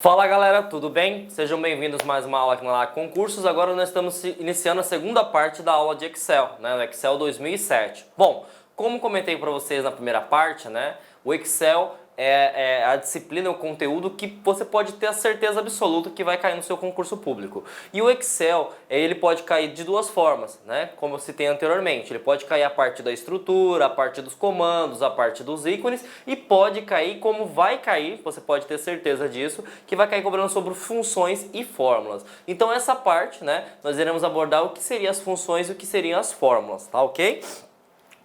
Fala galera, tudo bem? Sejam bem-vindos a mais uma aula aqui na Concursos. Agora nós estamos iniciando a segunda parte da aula de Excel, né? O Excel 2007. Bom, como comentei para vocês na primeira parte, né? O Excel é a disciplina, o conteúdo que você pode ter a certeza absoluta que vai cair no seu concurso público. E o Excel, ele pode cair de duas formas, né? Como eu citei anteriormente. Ele pode cair a parte da estrutura, a parte dos comandos, a parte dos ícones e pode cair como vai cair, você pode ter certeza disso, que vai cair cobrando sobre funções e fórmulas. Então essa parte, né, nós iremos abordar o que seriam as funções e o que seriam as fórmulas, tá ok?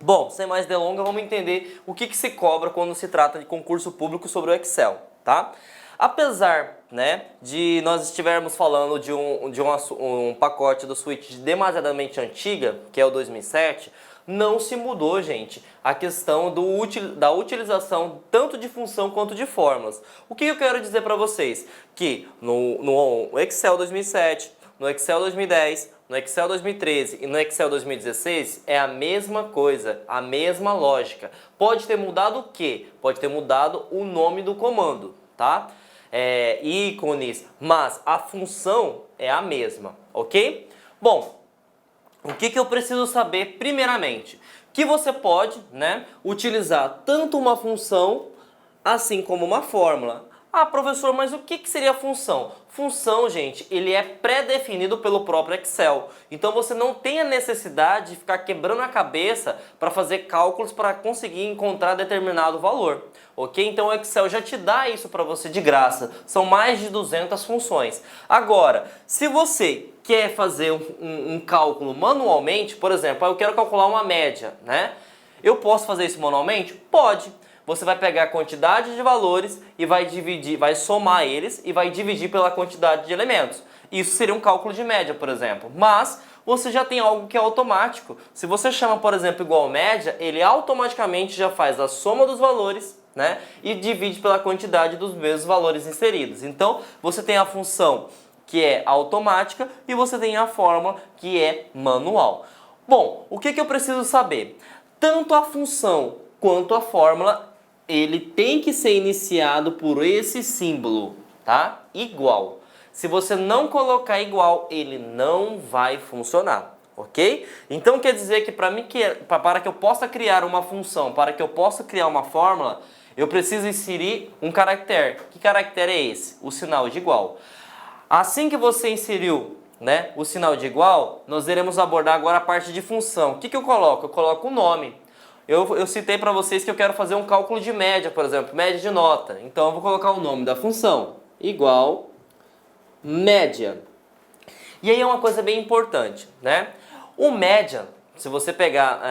Bom, sem mais delongas, vamos entender o que se cobra quando se trata de concurso público sobre o Excel, tá? Apesar, né, de nós estivermos falando de um pacote do Switch demasiadamente antiga, que é o 2007, não se mudou, gente, a questão da utilização tanto de função quanto de fórmulas. O que eu quero dizer para vocês? Que no Excel 2007, no Excel 2010, no Excel 2013 e no Excel 2016 é a mesma coisa, a mesma lógica. Pode ter mudado o quê? Pode ter mudado o nome do comando, tá? Ícones, mas a função é a mesma, ok? Bom, o que eu preciso saber primeiramente? Que você pode, né, utilizar tanto uma função assim como uma fórmula. Ah, professor, mas o que seria função? Função, gente, ele é pré-definido pelo próprio Excel. Então você não tem a necessidade de ficar quebrando a cabeça para fazer cálculos para conseguir encontrar determinado valor. Ok? Então o Excel já te dá isso para você de graça. São mais de 200 funções. Agora, se você quer fazer um cálculo manualmente, por exemplo, eu quero calcular uma média, né? Eu posso fazer isso manualmente? Pode. Você vai pegar a quantidade de valores e vai dividir, vai somar eles e vai dividir pela quantidade de elementos. Isso seria um cálculo de média, por exemplo. Mas você já tem algo que é automático. Se você chama, por exemplo, igual média, ele automaticamente já faz a soma dos valores, né, e divide pela quantidade dos mesmos valores inseridos. Então, você tem a função que é automática e você tem a fórmula que é manual. Bom, o que eu preciso saber? Tanto a função quanto a fórmula, ele tem que ser iniciado por esse símbolo, tá? Igual. Se você não colocar igual, ele não vai funcionar, ok? Então quer dizer que para que eu possa criar uma função, para que eu possa criar uma fórmula, eu preciso inserir um caractere. Que caractere é esse? O sinal de igual. Assim que você inseriu, né, o sinal de igual, nós iremos abordar agora a parte de função. O que eu coloco? Eu coloco o nome. Eu citei para vocês que eu quero fazer um cálculo de média, por exemplo, média de nota. Então eu vou colocar o nome da função, igual média. E aí é uma coisa bem importante, né? O média, se você pegar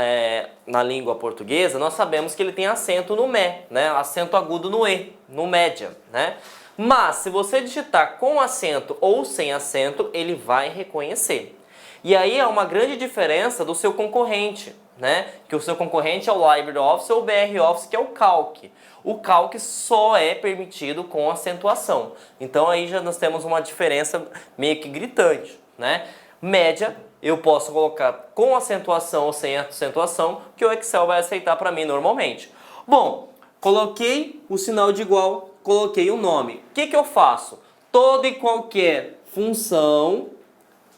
na língua portuguesa, nós sabemos que ele tem acento no mé, né? Acento agudo no e, no média, né? Mas se você digitar com acento ou sem acento, ele vai reconhecer. E aí é uma grande diferença do seu concorrente, né? Que o seu concorrente é o LibreOffice ou o BR Office, que é o Calc. O Calc só é permitido com acentuação. Então aí já nós temos uma diferença meio que gritante, né? Média, eu posso colocar com acentuação ou sem acentuação, que o Excel vai aceitar para mim normalmente. Bom, coloquei o sinal de igual, coloquei o nome. O que eu faço? Toda e qualquer função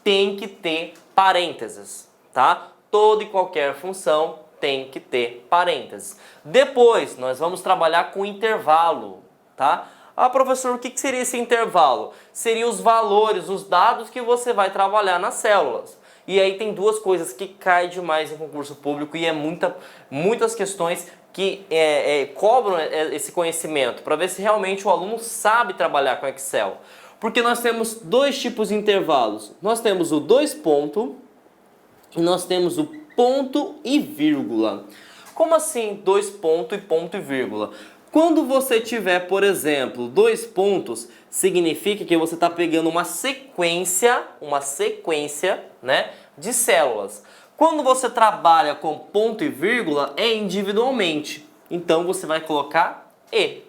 tem que ter parênteses, tá? Toda e qualquer função tem que ter parênteses. Depois, nós vamos trabalhar com intervalo, tá? Ah, professor, o que seria esse intervalo? Seriam os valores, os dados que você vai trabalhar nas células. E aí tem duas coisas que caem demais em concurso público e muitas questões que cobram esse conhecimento para ver se realmente o aluno sabe trabalhar com Excel. Porque nós temos dois tipos de intervalos. Nós temos o dois ponto e nós temos o ponto e vírgula. Como assim dois ponto e vírgula? Quando você tiver, por exemplo, dois pontos, significa que você está pegando uma sequência, né, de células. Quando você trabalha com ponto e vírgula, é individualmente. Então você vai colocar E,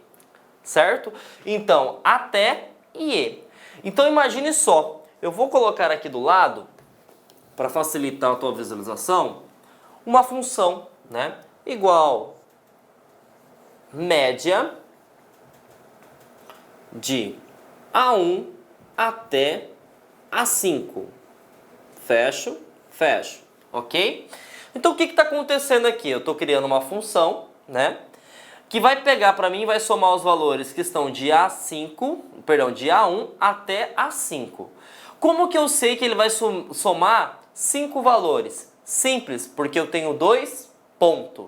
certo? Então, até e E. Então imagine só, eu vou colocar aqui do lado, para facilitar a tua visualização, uma função, né, igual média de A1 até A5. Fecho, fecho, ok? Então o que está acontecendo aqui? Eu estou criando uma função, né? Que vai pegar para mim e vai somar os valores que estão de A5, perdão, de A1 até A5. Como que eu sei que ele vai somar 5 valores? Simples, porque eu tenho 2 pontos.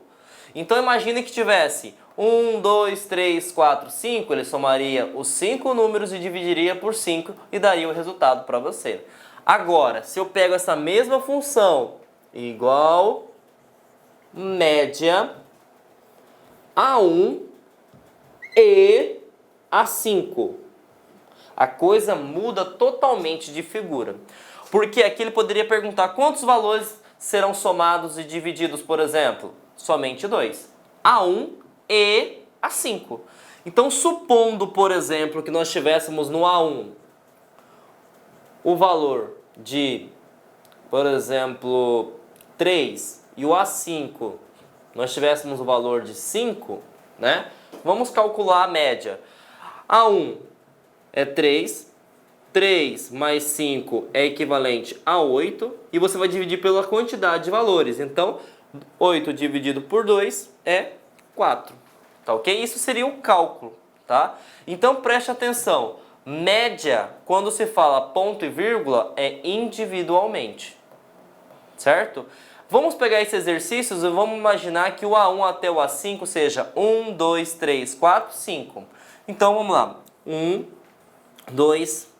Então imagine que tivesse 1, 2, 3, 4, 5, ele somaria os 5 números e dividiria por 5 e daria o resultado para você. Agora, se eu pego essa mesma função, igual média A1 e A5, a coisa muda totalmente de figura. Porque aqui ele poderia perguntar quantos valores serão somados e divididos, por exemplo? Somente 2. A1 e A5. Então, supondo, por exemplo, que nós tivéssemos no A1 o valor de, por exemplo, 3 e o A5 nós tivéssemos o valor de 5, né? Vamos calcular a média. A1 é 3, 3 mais 5 é equivalente a 8 e você vai dividir pela quantidade de valores. Então, 8 dividido por 2 é 4, tá ok? Isso seria o cálculo, tá? Então preste atenção, média, quando se fala ponto e vírgula, é individualmente, certo? Vamos pegar esses exercícios e vamos imaginar que o A1 até o A5 seja 1, 2, 3, 4, 5. Então vamos lá, 1, 2,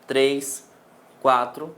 3, 4,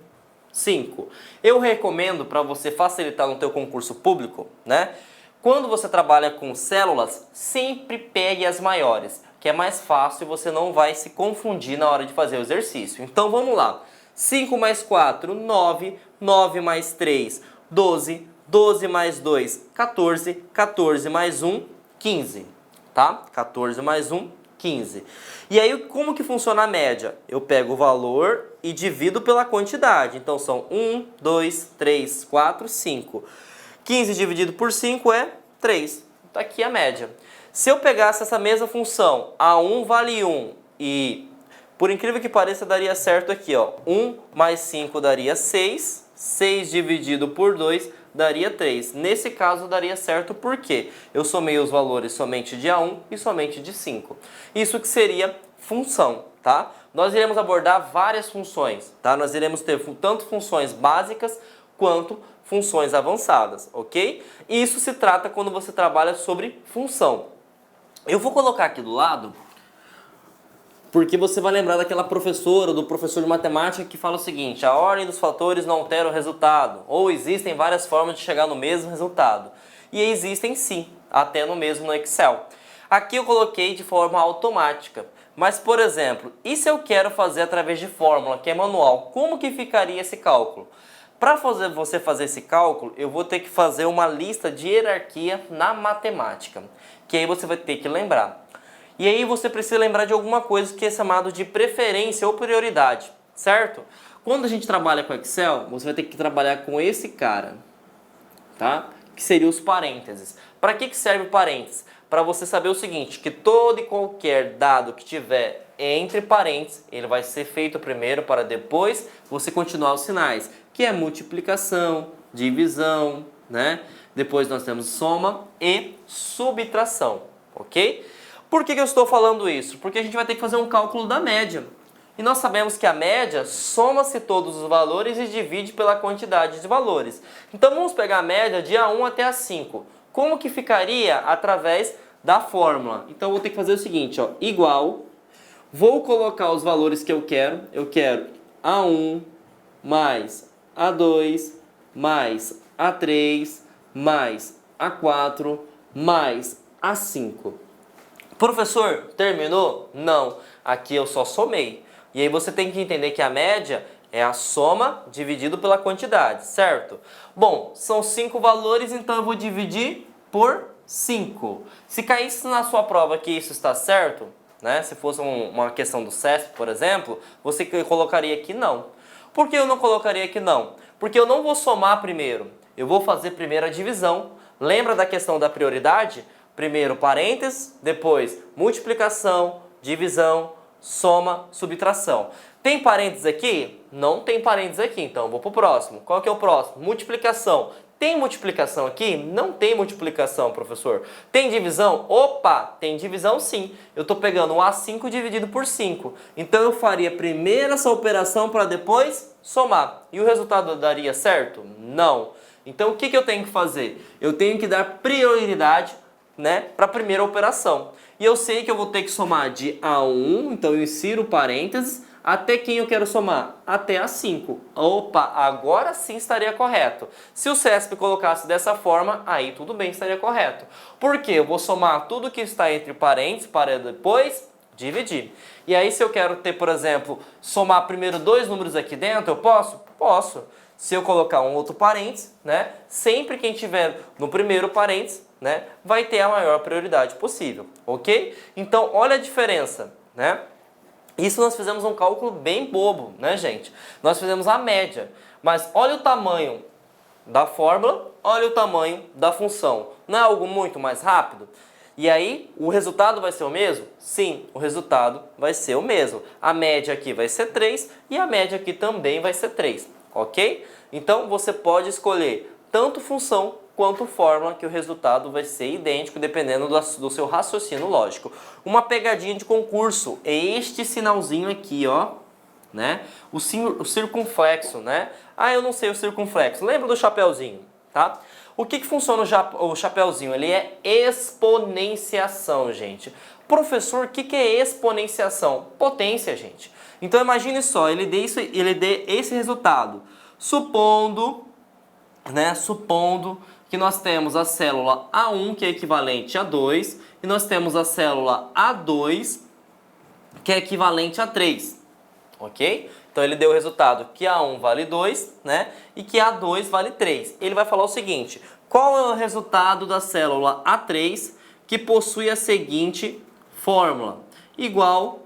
5. Eu recomendo, para você facilitar no teu concurso público, né? Quando você trabalha com células, sempre pegue as maiores, que é mais fácil e você não vai se confundir na hora de fazer o exercício. Então vamos lá. 5 mais 4, 9. 9 mais 3, 12. 12 mais 2, 14. 14 mais 1, 15. Tá? 14 mais 1, 15. E aí, como que funciona a média? Eu pego o valor e divido pela quantidade. Então, são 1, 2, 3, 4, 5. 15 dividido por 5 é 3. Está aqui a média. Se eu pegasse essa mesma função, A1 vale 1 e, por incrível que pareça, daria certo aqui, ó. 1 mais 5 daria 6. 6 dividido por 2 daria 3. Nesse caso daria certo porque eu somei os valores somente de A1 e somente de 5. Isso que seria função, tá? Nós iremos abordar várias funções, tá? Nós iremos ter tanto funções básicas quanto funções avançadas, ok? E isso se trata quando você trabalha sobre função. Eu vou colocar aqui do lado porque você vai lembrar daquela professora, do professor de matemática que fala o seguinte: a ordem dos fatores não altera o resultado, ou existem várias formas de chegar no mesmo resultado. E existem sim, até no mesmo no Excel. Aqui eu coloquei de forma automática, mas por exemplo, e se eu quero fazer através de fórmula, que é manual, como que ficaria esse cálculo? Para você fazer esse cálculo, eu vou ter que fazer uma lista de hierarquia na matemática, que aí você vai ter que lembrar. E aí você precisa lembrar de alguma coisa que é chamado de preferência ou prioridade, certo? Quando a gente trabalha com Excel, você vai ter que trabalhar com esse cara, tá? Que seria os parênteses. Para que serve o parênteses? Para você saber o seguinte, que todo e qualquer dado que tiver entre parênteses, ele vai ser feito primeiro para depois você continuar os sinais, que é multiplicação, divisão, né? Depois nós temos soma e subtração, ok? Por que eu estou falando isso? Porque a gente vai ter que fazer um cálculo da média. E nós sabemos que a média soma-se todos os valores e divide pela quantidade de valores. Então vamos pegar a média de A1 até A5. Como que ficaria através da fórmula? Então eu vou ter que fazer o seguinte, ó, igual, vou colocar os valores que eu quero. Eu quero A1 mais A2 mais A3 mais A4 mais A5. Professor, terminou? Não, aqui eu só somei. E aí você tem que entender que a média é a soma dividido pela quantidade, certo? Bom, são 5 valores, então eu vou dividir por 5. Se caísse na sua prova que isso está certo, né? Se fosse uma questão do CESP, por exemplo, você colocaria aqui não. Por que eu não colocaria aqui não? Porque eu não vou somar primeiro, eu vou fazer primeiro a divisão. Lembra da questão da prioridade? Primeiro parênteses, depois multiplicação, divisão, soma, subtração. Tem parênteses aqui? Não tem parênteses aqui, então eu vou para o próximo. Qual que é o próximo? Multiplicação. Tem multiplicação aqui? Não tem multiplicação, professor. Tem divisão? Opa, tem divisão sim. Eu estou pegando o A5 dividido por 5. Então eu faria primeiro essa operação para depois somar. E o resultado daria certo? Não. Então o que eu tenho que fazer? Eu tenho que dar prioridade, né, para a primeira operação. E eu sei que eu vou ter que somar de A1, então eu insiro parênteses, até quem eu quero somar? Até A5. Opa, agora sim estaria correto. Se o CESP colocasse dessa forma, aí tudo bem, estaria correto. Por quê? Eu vou somar tudo que está entre parênteses para depois dividir. E aí se eu quero ter, por exemplo, somar primeiro dois números aqui dentro, eu posso? Posso. Se eu colocar um outro parênteses, né? Sempre quem tiver no primeiro parênteses, né, vai ter a maior prioridade possível, ok? Então, olha a diferença, né? Isso nós fizemos um cálculo bem bobo, né, gente? Nós fizemos a média, mas olha o tamanho da fórmula, olha o tamanho da função. Não é algo muito mais rápido? E aí, o resultado vai ser o mesmo? Sim, o resultado vai ser o mesmo. A média aqui vai ser 3 e a média aqui também vai ser 3, ok? Então, você pode escolher tanto função quanto fórmula, que o resultado vai ser idêntico dependendo do seu raciocínio lógico. Uma pegadinha de concurso é este sinalzinho aqui, ó, né? O circunflexo, né? Ah, eu não sei o circunflexo. Lembra do chapeuzinho, tá? O que funciona o chapeuzinho? Ele é exponenciação, gente. Professor, o que é exponenciação? Potência, gente. Então imagine só, ele dê esse resultado. Supondo, né? Supondo que nós temos a célula A1, que é equivalente a 2, e nós temos a célula A2, que é equivalente a 3, ok? Então ele deu o resultado que A1 vale 2, né? E que A2 vale 3. Ele vai falar o seguinte: qual é o resultado da célula A3 que possui a seguinte fórmula? Igual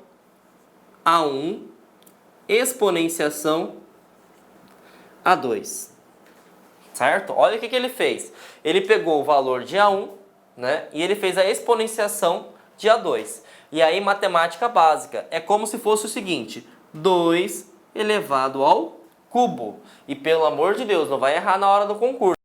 A1 exponenciação A2. Certo? Olha o que ele fez. Ele pegou o valor de A1, né? E ele fez a exponenciação de A2. E aí, matemática básica. É como se fosse o seguinte: 2 elevado ao cubo. E pelo amor de Deus, não vai errar na hora do concurso.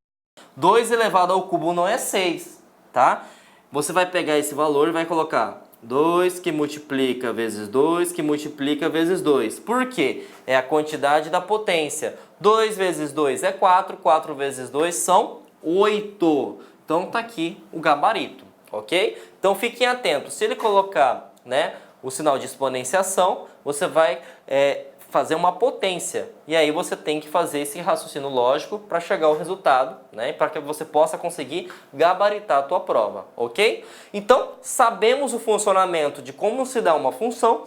2 elevado ao cubo não é 6, tá? Você vai pegar esse valor e vai colocar 2 que multiplica vezes 2 que multiplica vezes 2. Por quê? É a quantidade da potência. 2 vezes 2 é 4, 4 vezes 2 são 8. Então tá aqui o gabarito, ok? Então fiquem atentos. Se ele colocar, né, o sinal de exponenciação, você vai fazer uma potência. E aí você tem que fazer esse raciocínio lógico para chegar ao resultado, né? Para que você possa conseguir gabaritar a tua prova, ok? Então, sabemos o funcionamento de como se dá uma função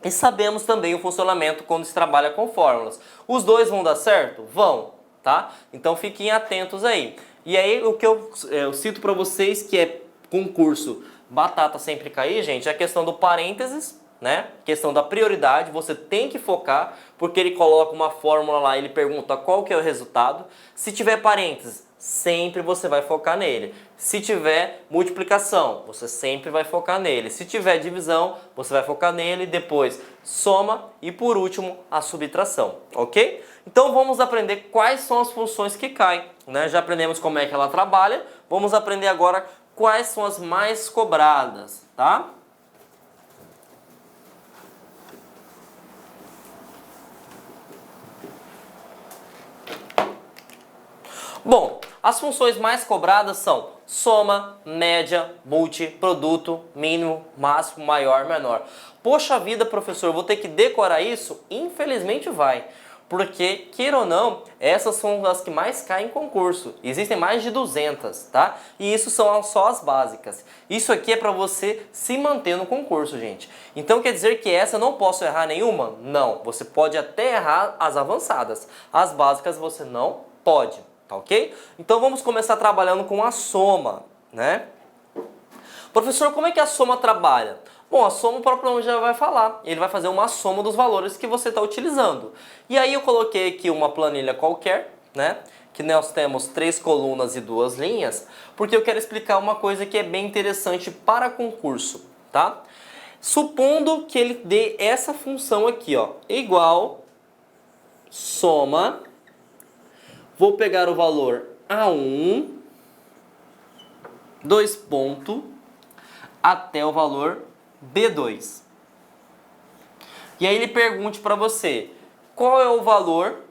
e sabemos também o funcionamento quando se trabalha com fórmulas. Os dois vão dar certo? Vão, tá? Então fiquem atentos aí. E aí o que eu cito para vocês que é concurso batata sempre cair, gente, é a questão do parênteses, né? Questão da prioridade, você tem que focar, porque ele coloca uma fórmula lá, ele pergunta qual que é o resultado. Se tiver parênteses, sempre você vai focar nele. Se tiver multiplicação, você sempre vai focar nele. Se tiver divisão, você vai focar nele, depois soma e por último a subtração, ok? Então vamos aprender quais são as funções que caem, né? Já aprendemos como é que ela trabalha, vamos aprender agora quais são as mais cobradas, tá? Bom, as funções mais cobradas são soma, média, multi, produto, mínimo, máximo, maior, menor. Poxa vida, professor, eu vou ter que decorar isso? Infelizmente vai. Porque, queira ou não, essas são as que mais caem em concurso. Existem mais de 200, tá? E isso são só as básicas. Isso aqui é para você se manter no concurso, gente. Então quer dizer que essa eu não posso errar nenhuma? Não. Você pode até errar as avançadas. As básicas você não pode. Tá ok? Então vamos começar trabalhando com a soma, né? Professor, como é que a soma trabalha? Bom, a soma o próprio nome já vai falar. Ele vai fazer uma soma dos valores que você está utilizando. E aí eu coloquei aqui uma planilha qualquer, né? Que nós temos 3 colunas e 2 linhas, porque eu quero explicar uma coisa que é bem interessante para concurso, tá? Supondo que ele dê essa função aqui, ó, igual soma, vou pegar o valor A1, 2 ponto, até o valor B2. E aí ele pergunte para você, qual é o valor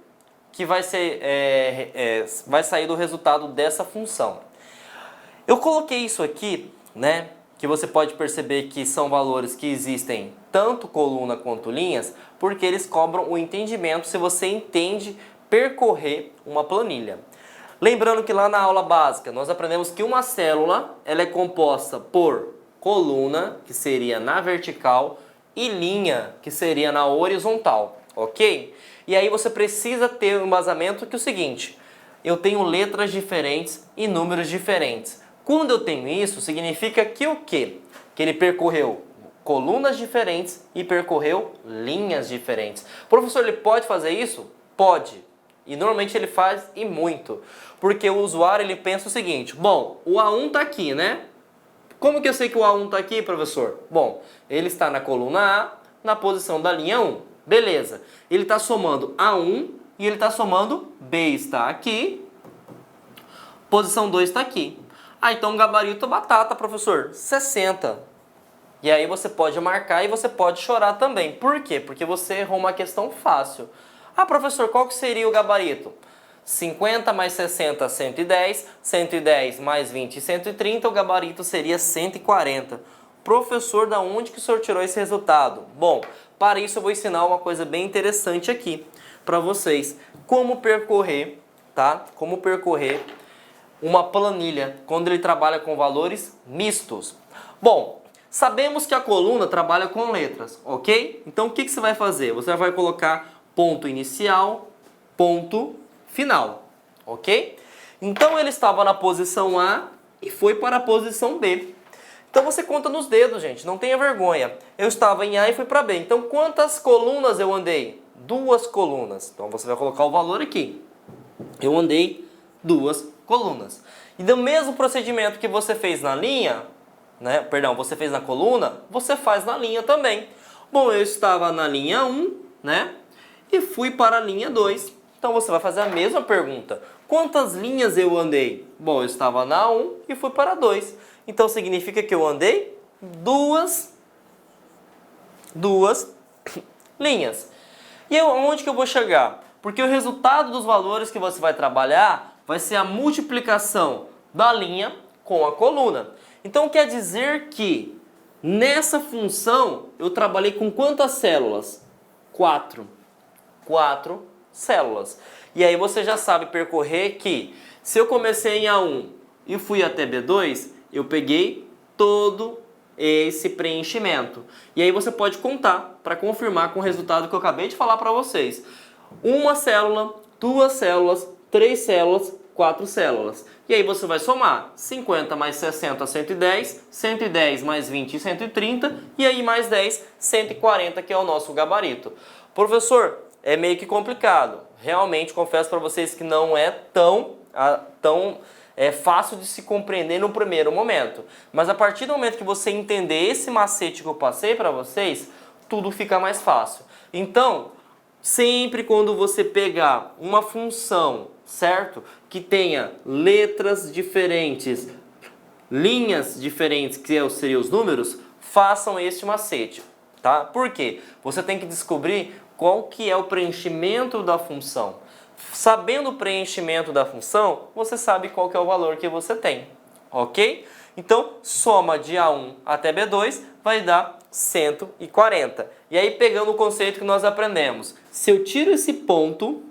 que vai sair do resultado dessa função. Eu coloquei isso aqui, né, que você pode perceber que são valores que existem tanto coluna quanto linhas, porque eles cobram o entendimento se você entende percorrer uma planilha. Lembrando que lá na aula básica nós aprendemos que uma célula ela é composta por coluna, que seria na vertical, e linha, que seria na horizontal, ok? E aí você precisa ter um embasamento que é o seguinte, eu tenho letras diferentes e números diferentes. Quando eu tenho isso, significa que o quê? Que ele percorreu colunas diferentes e percorreu linhas diferentes. O professor, ele pode fazer isso? Pode. E normalmente ele faz e muito. Porque o usuário ele pensa o seguinte, bom, o A1 está aqui, né? Como que eu sei que o A1 está aqui, professor? Bom, ele está na coluna A, na posição da linha 1. Beleza. Ele está somando A1 e ele está somando B está aqui. Posição 2 está aqui. Ah, então o gabarito batata, professor, 60. E aí você pode marcar e você pode chorar também. Por quê? Porque você errou uma questão fácil. Ah, professor, qual que seria o gabarito? 50 mais 60, 110. 110 mais 20, 130. O gabarito seria 140. Professor, da onde que o senhor tirou esse resultado? Bom, para isso eu vou ensinar uma coisa bem interessante aqui para vocês. Como percorrer, tá? Como percorrer uma planilha quando ele trabalha com valores mistos. Bom, sabemos que a coluna trabalha com letras, ok? Então o que você vai fazer? Você vai colocar ponto inicial, ponto final, ok? Então ele estava na posição A e foi para a posição B. Então você conta nos dedos, gente, não tenha vergonha. Eu estava em A e fui para B. Então quantas colunas eu andei? 2 colunas. Então você vai colocar o valor aqui. Eu andei 2 colunas. E do mesmo procedimento que você fez na linha, né? Perdão, você fez na coluna, você faz na linha também. Bom, eu estava na linha 1, né? E fui para a linha 2. Então você vai fazer a mesma pergunta. Quantas linhas eu andei? Bom, eu estava na 1 e fui para a 2. Então significa que eu andei duas linhas. E onde que eu vou chegar? Porque o resultado dos valores que você vai trabalhar vai ser a multiplicação da linha com a coluna. Então quer dizer que nessa função eu trabalhei com quantas células? 4. 4 células. E aí você já sabe percorrer que se eu comecei em A1 e fui até B2, eu peguei todo esse preenchimento. E aí você pode contar para confirmar com o resultado que eu acabei de falar para vocês. Uma célula, 2 células, 3 células, 4 células. E aí você vai somar 50 mais 60, 110, 110 mais 20, 130 e aí mais 10, 140, que é o nosso gabarito. Professor, é meio que complicado. Realmente confesso para vocês que não é tão fácil de se compreender no primeiro momento. Mas a partir do momento que você entender esse macete que eu passei para vocês, tudo fica mais fácil. Então, sempre quando você pegar uma função, certo? Que tenha letras diferentes, linhas diferentes, que seriam os números, façam este macete, tá? Por quê? Você tem que descobrir qual que é o preenchimento da função. Sabendo o preenchimento da função, você sabe qual que é o valor que você tem, ok? Então, soma de A1 até B2 vai dar 140. E aí, pegando o conceito que nós aprendemos, se eu tiro esse ponto,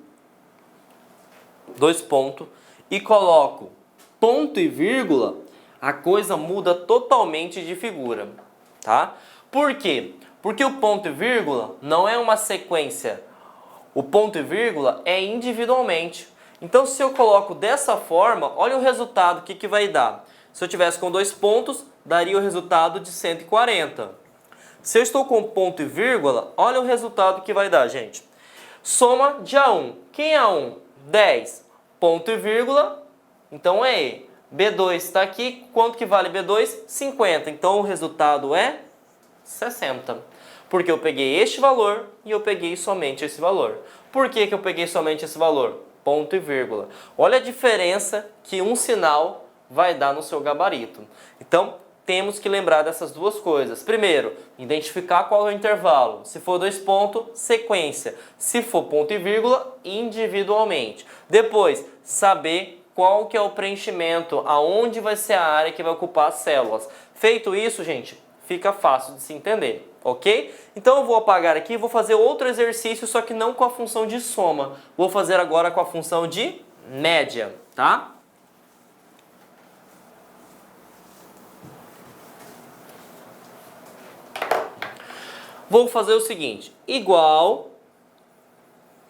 2 pontos, e coloco ponto e vírgula, a coisa muda totalmente de figura, tá? Por quê? Porque o ponto e vírgula não é uma sequência. O ponto e vírgula é individualmente. Então, se eu coloco dessa forma, olha o resultado, o que vai dar. Se eu tivesse com 2 pontos, daria o resultado de 140. Se eu estou com ponto e vírgula, olha o resultado que vai dar, gente. Soma de A1. Quem é A1? 10. Ponto e vírgula, então é E. B2 está aqui. Quanto que vale B2? 50. Então, o resultado é 60. Porque eu peguei este valor e eu peguei somente esse valor. Por que eu peguei somente esse valor? Ponto e vírgula. Olha a diferença que um sinal vai dar no seu gabarito. Então, temos que lembrar dessas duas coisas. Primeiro, identificar qual é o intervalo. Se for 2 pontos, sequência. Se for ponto e vírgula, individualmente. Depois, saber qual que é o preenchimento, aonde vai ser a área que vai ocupar as células. Feito isso, gente, fica fácil de se entender, ok? Então eu vou apagar aqui e vou fazer outro exercício, só que não com a função de soma. Vou fazer agora com a função de média, tá? Vou fazer o seguinte, igual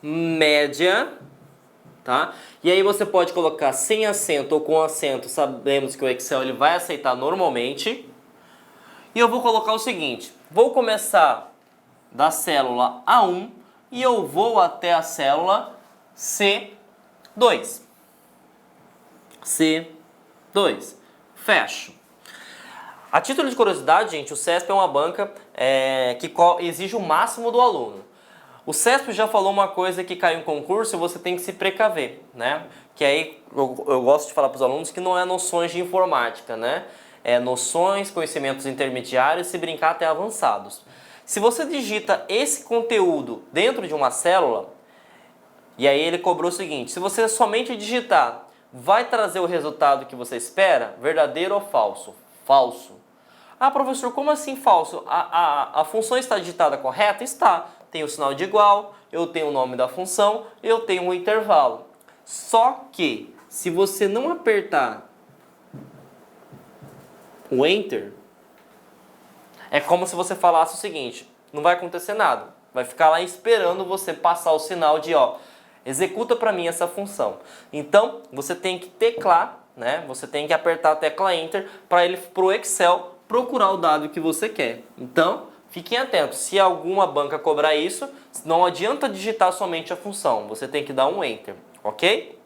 média, tá? E aí você pode colocar sem acento ou com acento, sabemos que o Excel ele vai aceitar normalmente. E eu vou colocar o seguinte, vou começar da célula A1 e eu vou até a célula C2. C2. Fecho. A título de curiosidade, gente, o CESP é uma banca que exige o máximo do aluno. O CESP já falou uma coisa que caiu em concurso e você tem que se precaver, né? Que aí eu gosto de falar para os alunos que não é noções de informática, né? É noções, conhecimentos intermediários, se brincar até avançados. Se você digita esse conteúdo dentro de uma célula, e aí ele cobrou o seguinte, se você somente digitar, vai trazer o resultado que você espera? Verdadeiro ou falso? Falso. Ah, professor, como assim falso? A função está digitada correta? Está. Tem o sinal de igual, eu tenho o nome da função, eu tenho um intervalo. Só que, se você não apertar o Enter, é como se você falasse o seguinte, não vai acontecer nada. Vai ficar lá esperando você passar o sinal de, ó, executa para mim essa função. Então, você tem que teclar, né? Você tem que apertar a tecla Enter para o Excel procurar o dado que você quer. Então, fiquem atentos. Se alguma banca cobrar isso, não adianta digitar somente a função. Você tem que dar um Enter, ok?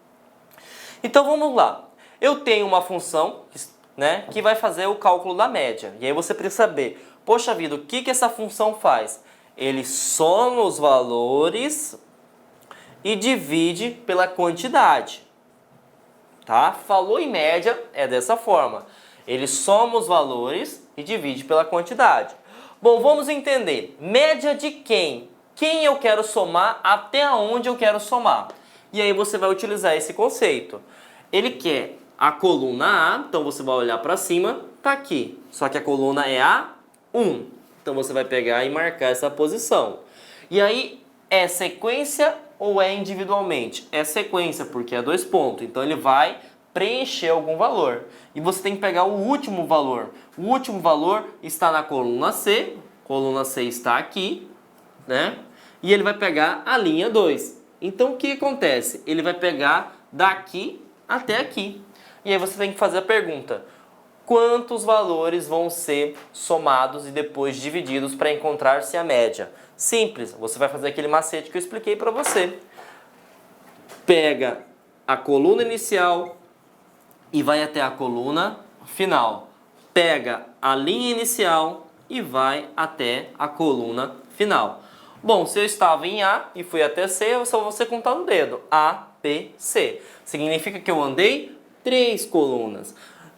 Então, vamos lá. Eu tenho uma função, né, que vai fazer o cálculo da média. E aí você precisa saber, poxa vida, o que essa função faz? Ele soma os valores e divide pela quantidade. Tá? Falou em média, é dessa forma. Ele soma os valores e divide pela quantidade. Bom, vamos entender. Média de quem? Quem eu quero somar, até onde eu quero somar. E aí você vai utilizar esse conceito. Ele quer a coluna A, então você vai olhar para cima, tá aqui. Só que a coluna é A1. Então você vai pegar e marcar essa posição. E aí, é sequência ou é individualmente? É sequência, porque é 2 pontos. Então ele vai preencher algum valor. E você tem que pegar o último valor. O último valor está na coluna C. Coluna C está aqui, né? E ele vai pegar a linha 2. Então o que acontece? Ele vai pegar daqui até aqui. E aí você tem que fazer a pergunta: quantos valores vão ser somados e depois divididos para encontrar-se a média? Simples, você vai fazer aquele macete que eu expliquei para você. Pega a coluna inicial e vai até a coluna final. Pega a linha inicial e vai até a coluna final. Bom, se eu estava em A e fui até C, eu só vou contar no dedo. A, B, C. Significa que eu andei 3 colunas.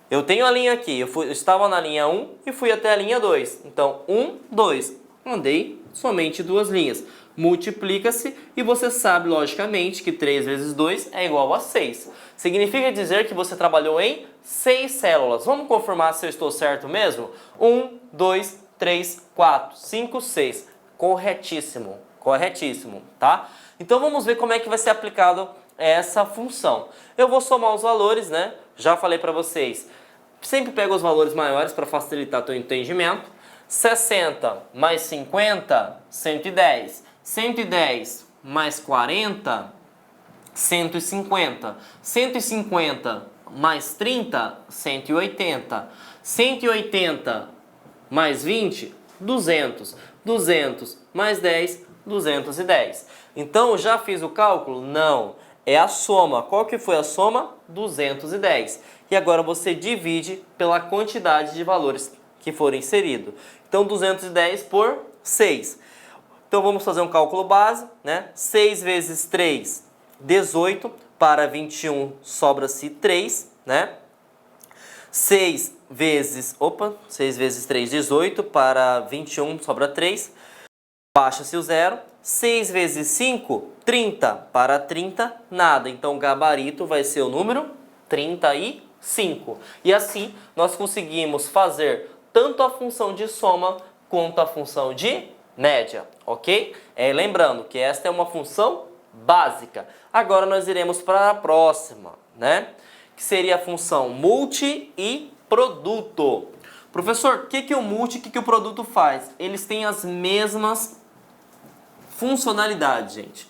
Eu tenho a linha aqui, eu estava na linha 1 e fui até a linha 2. Então, 1, 2. Andei somente 2 linhas. Multiplica-se e você sabe, logicamente, que 3 vezes 2 é igual a 6. Significa dizer que você trabalhou em 6 células. Vamos confirmar se eu estou certo mesmo? 1, 2, 3, 4, 5, 6. Corretíssimo, corretíssimo, tá? Então vamos ver como é que vai ser aplicado essa função. Eu vou somar os valores, né? Já falei para vocês, sempre pega os valores maiores para facilitar o teu entendimento. 60 mais 50, 110. 110 mais 40, 150. 150 mais 30, 180. 180 mais 20, 200. 200 mais 10, 210. Então, já fiz o cálculo? Não. É a soma. Qual que foi a soma? 210. E agora você divide pela quantidade de valores que for inserido. Então, 210 por 6. Então, vamos fazer um cálculo base, né? 6 vezes 3, 18. Para 21, sobra-se 3, né? 6 vezes 3, 18. Para 21, sobra 3. Baixa-se o 0. 6 vezes 5, 30. Para 30, nada. Então, o gabarito vai ser o número 35. E assim, nós conseguimos fazer tanto a função de soma quanto a função de média, ok? Lembrando que esta é uma função básica. Agora nós iremos para a próxima, né? Que seria a função multi e produto. Professor, o que o multi e o que o produto faz? Eles têm as mesmas funcionalidades, gente.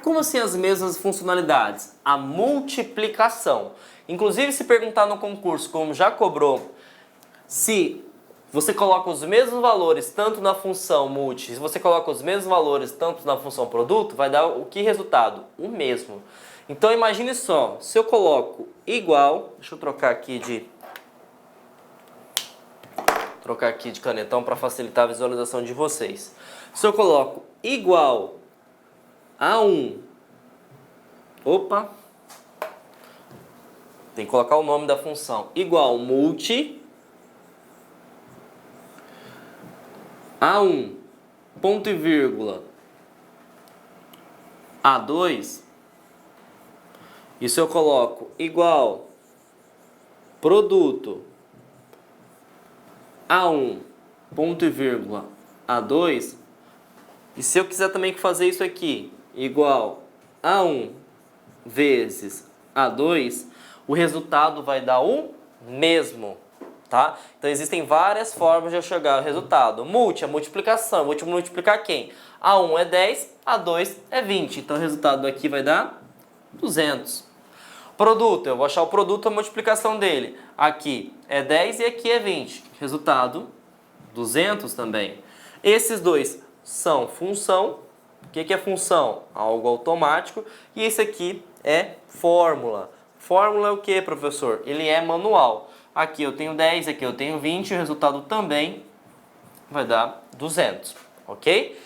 Como assim as mesmas funcionalidades? A multiplicação. Inclusive, se perguntar no concurso, como já cobrou, se você coloca os mesmos valores tanto na função multi, se você coloca os mesmos valores tanto na função produto, vai dar o que resultado? O mesmo. Então imagine só, se eu coloco igual, deixa eu trocar aqui de canetão para facilitar a visualização de vocês. Se eu coloco igual a 1, tem que colocar o nome da função, igual multi A1, ponto e vírgula, A2, e se eu coloco igual produto A1, ponto e vírgula, A2, e se eu quiser também fazer isso aqui, igual A1 vezes A2, o resultado vai dar o mesmo. Tá? Então existem várias formas de eu chegar ao resultado. Multi é multiplicação. Eu vou multiplicar quem? A1 é 10, A2 é 20. Então o resultado aqui vai dar 200. Produto, eu vou achar o produto, a multiplicação dele. Aqui é 10 e aqui é 20. Resultado, 200 também. Esses dois são função. O que é função? Algo automático. E esse aqui é fórmula. Fórmula é o que, professor? Ele é manual. Aqui eu tenho 10, aqui eu tenho 20, o resultado também vai dar 200, ok?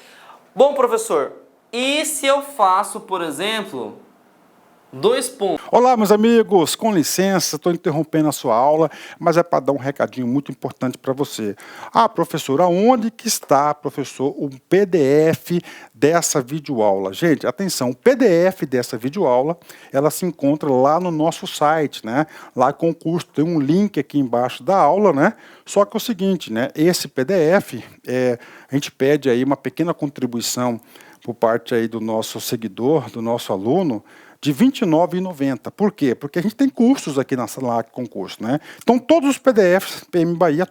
Bom, professor, e se eu faço, por exemplo, 2 pontos? Olá, meus amigos, com licença, estou interrompendo a sua aula, mas é para dar um recadinho muito importante para você. Professor, aonde que está, professor, o PDF dessa videoaula? Gente, atenção, o PDF dessa videoaula, ela se encontra lá no nosso site, né? Lá com o curso, tem um link aqui embaixo da aula, né? Só que é o seguinte, né? Esse PDF, a gente pede aí uma pequena contribuição por parte aí do nosso seguidor, do nosso aluno, de R$ 29,90. Por quê? Porque a gente tem cursos aqui na sala de concurso, né? Então, todos os PDFs, PM Bahia,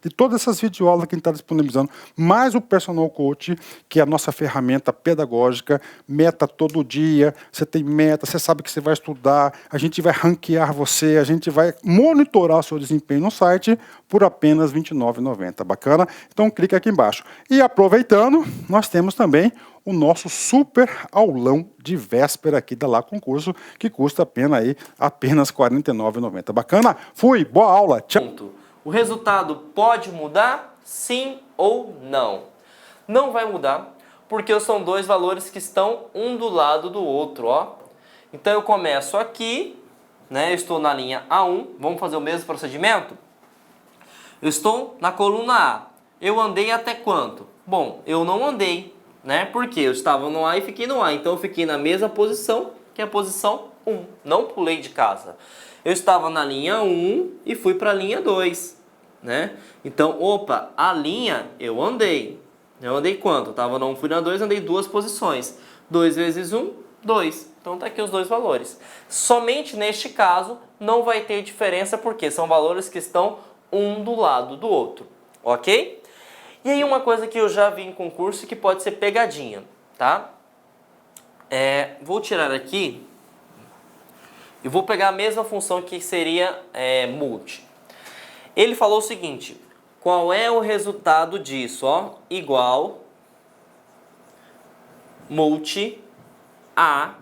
de todas essas videoaulas que a gente está disponibilizando, mais o Personal Coach, que é a nossa ferramenta pedagógica, meta todo dia, você tem meta, você sabe que você vai estudar, a gente vai ranquear você, a gente vai monitorar o seu desempenho no site por apenas R$ 29,90. Bacana? Então, clica aqui embaixo. E aproveitando, nós temos também o nosso super aulão de véspera aqui da Lá Concurso, que custa apenas R$ 49,90. Bacana? Fui, boa aula, tchau! O resultado pode mudar? Sim ou não? Não vai mudar, porque são dois valores que estão um do lado do outro, ó. Então eu começo aqui, né? Eu estou na linha A1, vamos fazer o mesmo procedimento? Eu estou na coluna A. Eu andei até quanto? Bom, eu não andei, né? Porque eu estava no A e fiquei no A. Então eu fiquei na mesma posição, que é a posição 1. Não pulei de casa. Eu estava na linha 1 e fui para a linha 2, né? Então, a linha eu andei. Eu andei quanto? Eu estava na 1, fui na 2, andei 2 posições. 2 vezes 1, 2. Então tá aqui os dois valores. Somente neste caso não vai ter diferença porque são valores que estão um do lado do outro, ok? E aí uma coisa que eu já vi em concurso que pode ser pegadinha, tá? Vou tirar aqui e vou pegar a mesma função que seria multi. Ele falou o seguinte, qual é o resultado disso? Ó, igual multi a,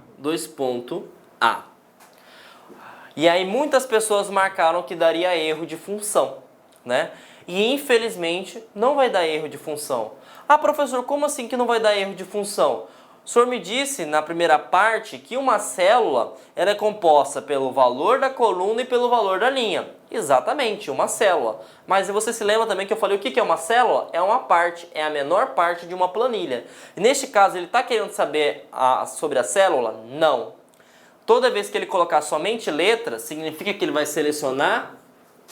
A. E aí muitas pessoas marcaram que daria erro de função, né? E infelizmente não vai dar erro de função. Ah, professor, como assim que não vai dar erro de função? O senhor me disse na primeira parte que uma célula era composta pelo valor da coluna e pelo valor da linha. Exatamente, uma célula. Mas você se lembra também que eu falei o que é uma célula? É uma parte, é a menor parte de uma planilha. E neste caso, ele está querendo saber sobre a célula? Não. Toda vez que ele colocar somente letras, significa que ele vai selecionar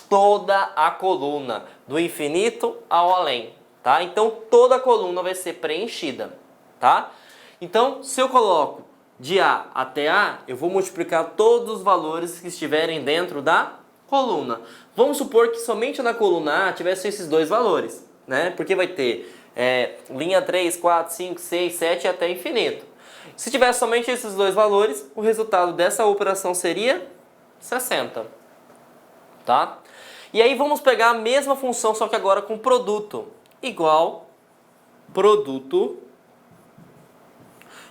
toda a coluna, do infinito ao além, tá? Então toda a coluna vai ser preenchida, tá? Então, se eu coloco de A até A, eu vou multiplicar todos os valores que estiverem dentro da coluna. Vamos supor que somente na coluna A tivesse esses dois valores, né? Porque vai ter linha 3, 4, 5, 6, 7 até infinito. Se tivesse somente esses dois valores, o resultado dessa operação seria 60, tá? E aí vamos pegar a mesma função, só que agora com produto. Igual produto.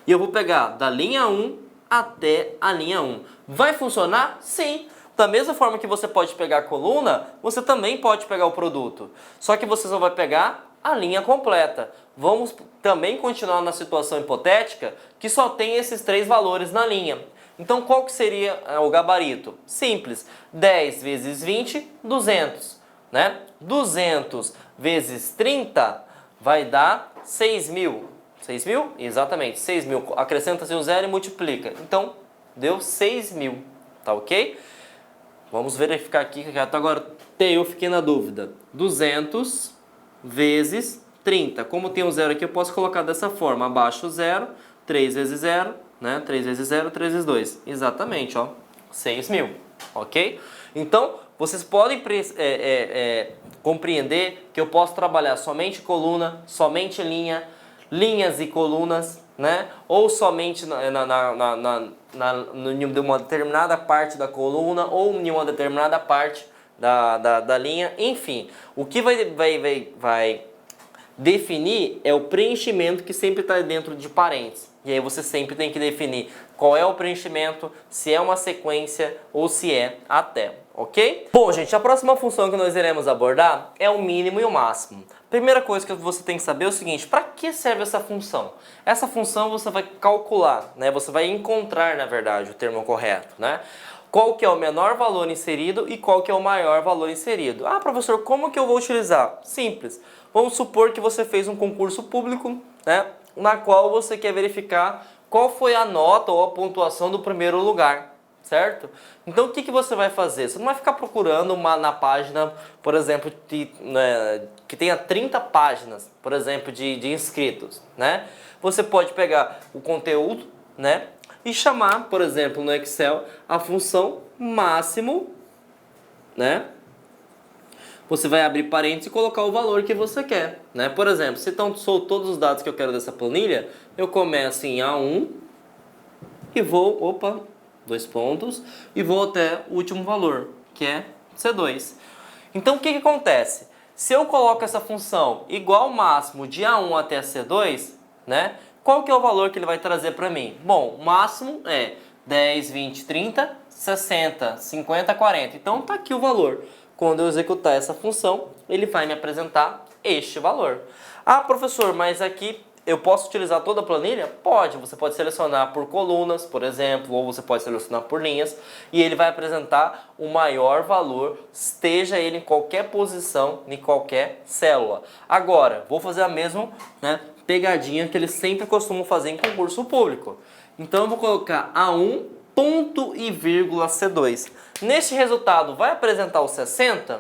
E eu vou pegar da linha 1 até a linha 1. Vai funcionar? Sim. Da mesma forma que você pode pegar a coluna, você também pode pegar o produto. Só que você só vai pegar a linha completa. Vamos também continuar na situação hipotética que só tem esses três valores na linha. Então qual que seria o gabarito? Simples. 10 vezes 20, 200. Né? 200 vezes 30 vai dar 6.000. 6.000? Exatamente, 6.000. Acrescenta-se o zero e multiplica. Então, deu 6.000. Tá ok? Vamos verificar aqui, que até agora eu fiquei na dúvida. 200 vezes 30. Como tem um zero aqui, eu posso colocar dessa forma. Abaixo o zero, 3 vezes 0, né? 3 vezes 0, 3 vezes 2. Exatamente, ó. 6.000. Ok? Então, vocês podem compreender que eu posso trabalhar somente coluna, somente linha, linhas e colunas, né? Ou somente em uma determinada parte da coluna ou em uma determinada parte da linha. Enfim, o que vai definir é o preenchimento que sempre está dentro de parênteses. E aí você sempre tem que definir qual é o preenchimento, se é uma sequência ou se é até, ok? Bom, gente, a próxima função que nós iremos abordar é o mínimo e o máximo. Primeira coisa que você tem que saber é o seguinte: para que serve essa função? Essa função você vai calcular, né? Você vai encontrar, na verdade, o termo correto, né? Qual que é o menor valor inserido e qual que é o maior valor inserido. Ah, professor, como que eu vou utilizar? Simples. Vamos supor que você fez um concurso público, né? Na qual você quer verificar qual foi a nota ou a pontuação do primeiro lugar, certo? Então o que você vai fazer? Você não vai ficar procurando na página, por exemplo, que tenha 30 páginas, por exemplo, de inscritos, né? Você pode pegar o conteúdo, né? E chamar, por exemplo, no Excel, a função máximo, né? Você vai abrir parênteses e colocar o valor que você quer, né? Por exemplo, se sou todos os dados que eu quero dessa planilha, eu começo em A1 e vou, dois pontos, e vou até o último valor, que é C2. Então o que acontece? Se eu coloco essa função igual ao máximo de A1 até C2, né? Qual que é o valor que ele vai trazer para mim? Bom, o máximo é 10, 20, 30, 60, 50, 40. Então tá aqui o valor. Quando eu executar essa função, ele vai me apresentar este valor. Ah, professor, mas aqui eu posso utilizar toda a planilha? Pode. Você pode selecionar por colunas, por exemplo, ou você pode selecionar por linhas, e ele vai apresentar o maior valor, esteja ele em qualquer posição, em qualquer célula. Agora, vou fazer a mesma, pegadinha que eles sempre costumam fazer em concurso público. Então eu vou colocar A1, ponto e vírgula C2. Neste resultado vai apresentar o 60,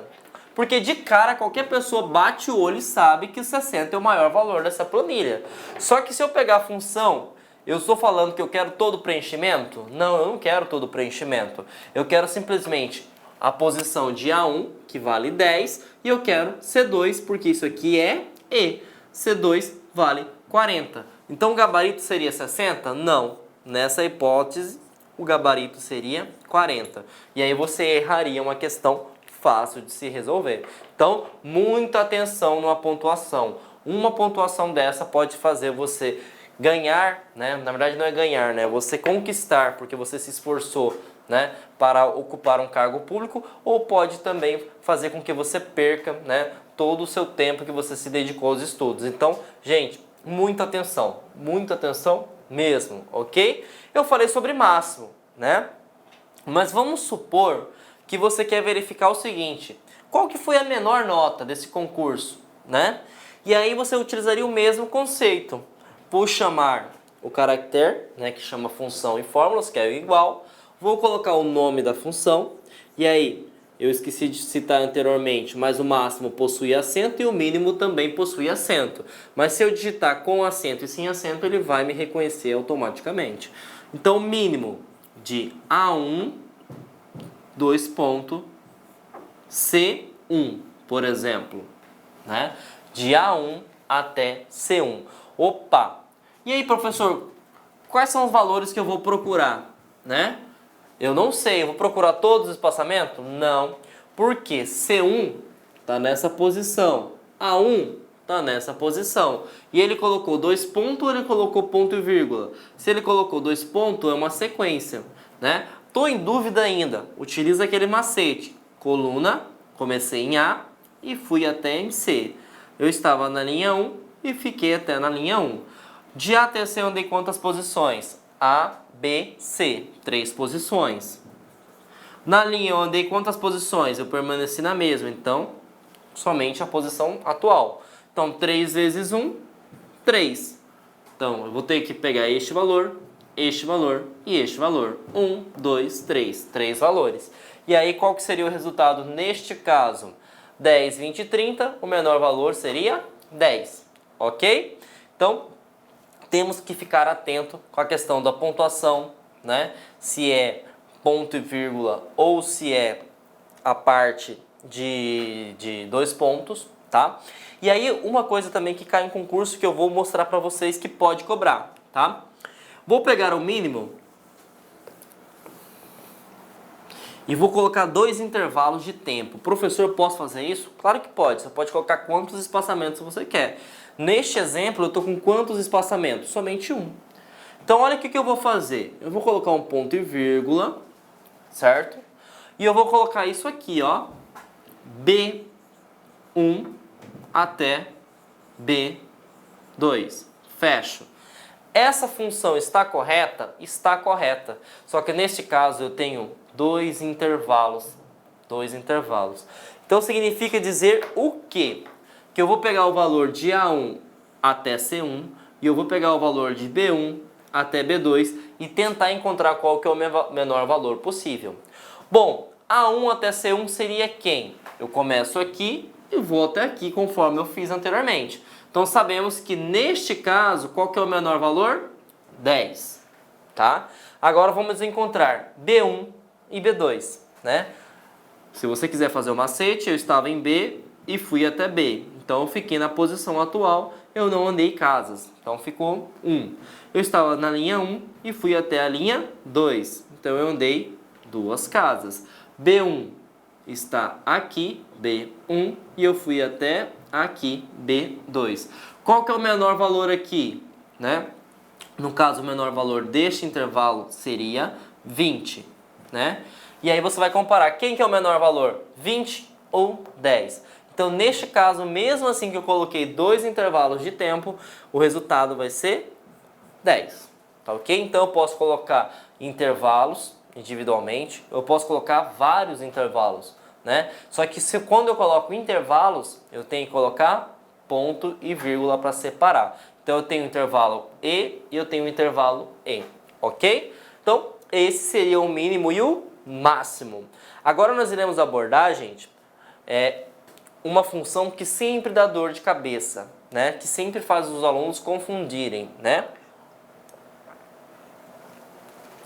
porque de cara qualquer pessoa bate o olho e sabe que o 60 é o maior valor dessa planilha. Só que se eu pegar a função, eu estou falando que eu quero todo o preenchimento? Não, eu não quero todo o preenchimento. Eu quero simplesmente a posição de A1, que vale 10, e eu quero C2, porque isso aqui é E. C2 vale 40. Então o gabarito seria 60? Não. Nessa hipótese, o gabarito seria 40. E aí você erraria uma questão fácil de se resolver. Então, muita atenção numa pontuação. Uma pontuação dessa pode fazer você ganhar, né? Na verdade não é ganhar, né? Você conquistar, porque você se esforçou, né, para ocupar um cargo público, ou pode também fazer com que você perca, né, todo o seu tempo que você se dedicou aos estudos. Então, gente, muita atenção mesmo, ok? Eu falei sobre máximo, né? Mas vamos supor que você quer verificar o seguinte: qual que foi a menor nota desse concurso, né? E aí você utilizaria o mesmo conceito. Vou chamar o caractere, né, que chama função e fórmulas, que é o igual. Vou colocar o nome da função. E aí, eu esqueci de citar anteriormente, mas o máximo possui acento e o mínimo também possui acento. Mas se eu digitar com acento e sem acento, ele vai me reconhecer automaticamente. Então, mínimo de A1, C1, por exemplo, né? De A1 até C1. Opa! E aí, professor, quais são os valores que eu vou procurar, né? Eu não sei, eu vou procurar todos os espaçamentos? Não, porque C1 está nessa posição, A1 está nessa posição. E ele colocou 2 pontos ou ele colocou ponto e vírgula? Se ele colocou 2 pontos, é uma sequência, né? Estou em dúvida ainda, utiliza aquele macete. Coluna, comecei em A e fui até em C. Eu estava na linha 1 e fiquei até na linha 1. De A até C eu andei quantas posições? A, B, C. 3 posições. Na linha eu andei quantas posições? Eu permaneci na mesma, então somente a posição atual. Então 3 vezes 1, 3. Então eu vou ter que pegar este valor e este valor. 1, 2, 3. 3 valores. E aí qual que seria o resultado neste caso? 10, 20 e 30, o menor valor seria 10, ok? Então, temos que ficar atento com a questão da pontuação, né? Se é ponto e vírgula ou se é a parte de 2 pontos, tá? E aí, uma coisa também que cai em concurso que eu vou mostrar para vocês que pode cobrar, tá? Vou pegar o mínimo e vou colocar 2 intervalos de tempo. Professor, eu posso fazer isso? Claro que pode. Você pode colocar quantos espaçamentos você quer. Neste exemplo, eu estou com quantos espaçamentos? Somente um. Então, olha o que eu vou fazer. Eu vou colocar um ponto e vírgula, certo? E eu vou colocar isso aqui, ó. B1 até B2. Fecho. Essa função está correta? Está correta. Só que neste caso eu tenho 2 intervalos. 2 intervalos. Então significa dizer o quê? Que eu vou pegar o valor de A1 até C1 e eu vou pegar o valor de B1 até B2 e tentar encontrar qual que é o menor valor possível. Bom, A1 até C1 seria quem? Eu começo aqui e vou até aqui conforme eu fiz anteriormente. Então sabemos que neste caso, qual que é o menor valor? 10, tá? Agora vamos encontrar B1 e B2, né? Se você quiser fazer o macete, eu estava em B e fui até B. Então eu fiquei na posição atual, eu não andei casas. Então ficou 1. Eu estava na linha 1 e fui até a linha 2. Então eu andei 2 casas. B1 está aqui, B1, e eu fui até aqui, B2. Qual que é o menor valor aqui, né? No caso, o menor valor deste intervalo seria 20, né? E aí você vai comparar quem que é o menor valor, 20 ou 10. Então, neste caso, mesmo assim que eu coloquei 2 intervalos de tempo, o resultado vai ser 10, tá ok? Então, eu posso colocar intervalos individualmente, eu posso colocar vários intervalos, né? Só que quando eu coloco intervalos, eu tenho que colocar ponto e vírgula para separar. Então, eu tenho o intervalo E e eu tenho o intervalo E, ok? Então, esse seria o mínimo e o máximo. Agora, nós iremos abordar, gente, uma função que sempre dá dor de cabeça, né? Que sempre faz os alunos confundirem, né?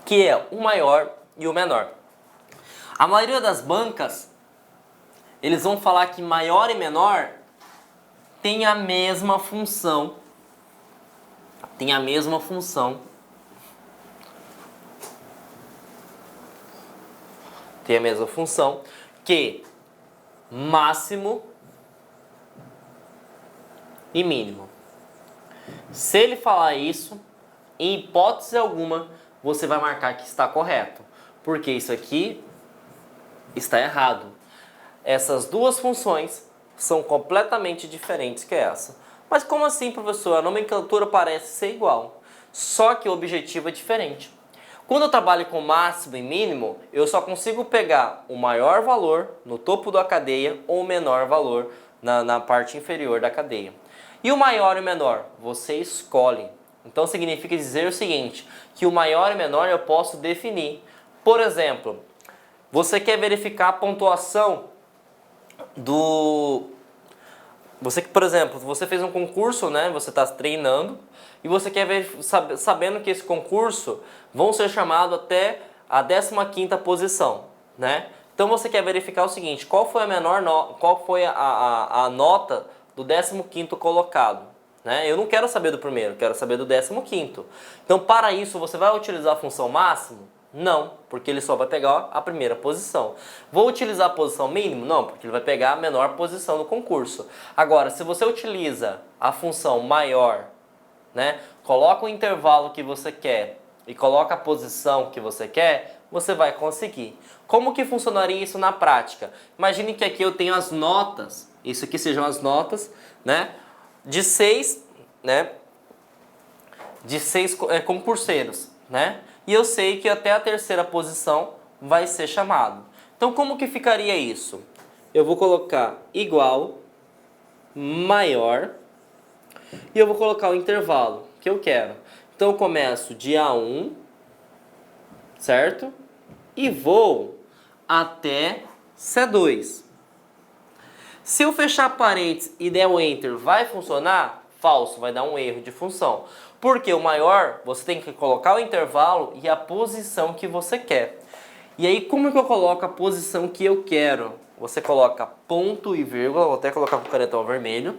Que é o maior e o menor. A maioria das bancas, eles vão falar que maior e menor tem a mesma função. Tem a mesma função. Tem a mesma função que máximo e mínimo. Se ele falar isso, em hipótese alguma, você vai marcar que está correto, porque isso aqui está errado. Essas duas funções são completamente diferentes que essa. Mas como assim, professor? A nomenclatura parece ser igual, só que o objetivo é diferente. Quando eu trabalho com máximo e mínimo, eu só consigo pegar o maior valor no topo da cadeia ou o menor valor na parte inferior da cadeia. E o maior e o menor? Você escolhe. Então significa dizer o seguinte, que o maior e menor eu posso definir. Por exemplo, você quer verificar a pontuação do... por exemplo, você fez um concurso, né? Você está treinando e você quer ver, sabendo que esse concurso vão ser chamados até a 15ª posição, né? Então você quer verificar o seguinte, qual foi a nota do 15º colocado, né? Eu não quero saber do primeiro, quero saber do 15º. Então para isso você vai utilizar a função máximo? Não, porque ele só vai pegar a primeira posição. Vou utilizar a posição mínimo? Não, porque ele vai pegar a menor posição do concurso. Agora, se você utiliza a função maior, né, coloca o intervalo que você quer e coloca a posição que você quer, você vai conseguir. Como que funcionaria isso na prática? Imagine que aqui eu tenho as notas, isso aqui sejam as notas, né, de 6 concurseiros, né? E eu sei que até a 3ª posição vai ser chamado. Então como que ficaria isso? Eu vou colocar igual, maior, e eu vou colocar o intervalo que eu quero. Então eu começo de A1, certo? E vou até C2. Se eu fechar parênteses e der o Enter, vai funcionar? Falso, vai dar um erro de função. Porque o maior, você tem que colocar o intervalo e a posição que você quer. E aí, como que eu coloco a posição que eu quero? Você coloca ponto e vírgula, vou até colocar com o canetão vermelho,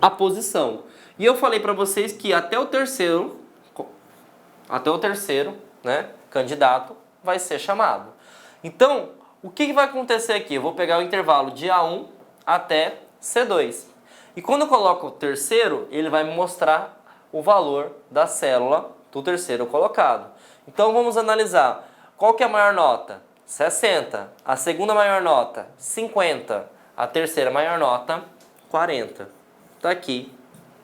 a posição. E eu falei para vocês que até o terceiro, né, candidato vai ser chamado. Então, o que vai acontecer aqui? Eu vou pegar o intervalo de A1 até C2. E quando eu coloco o terceiro, ele vai me mostrar o valor da célula do terceiro colocado. Então vamos analisar. Qual que é a maior nota? 60. A segunda maior nota? 50. A terceira maior nota? 40. Está aqui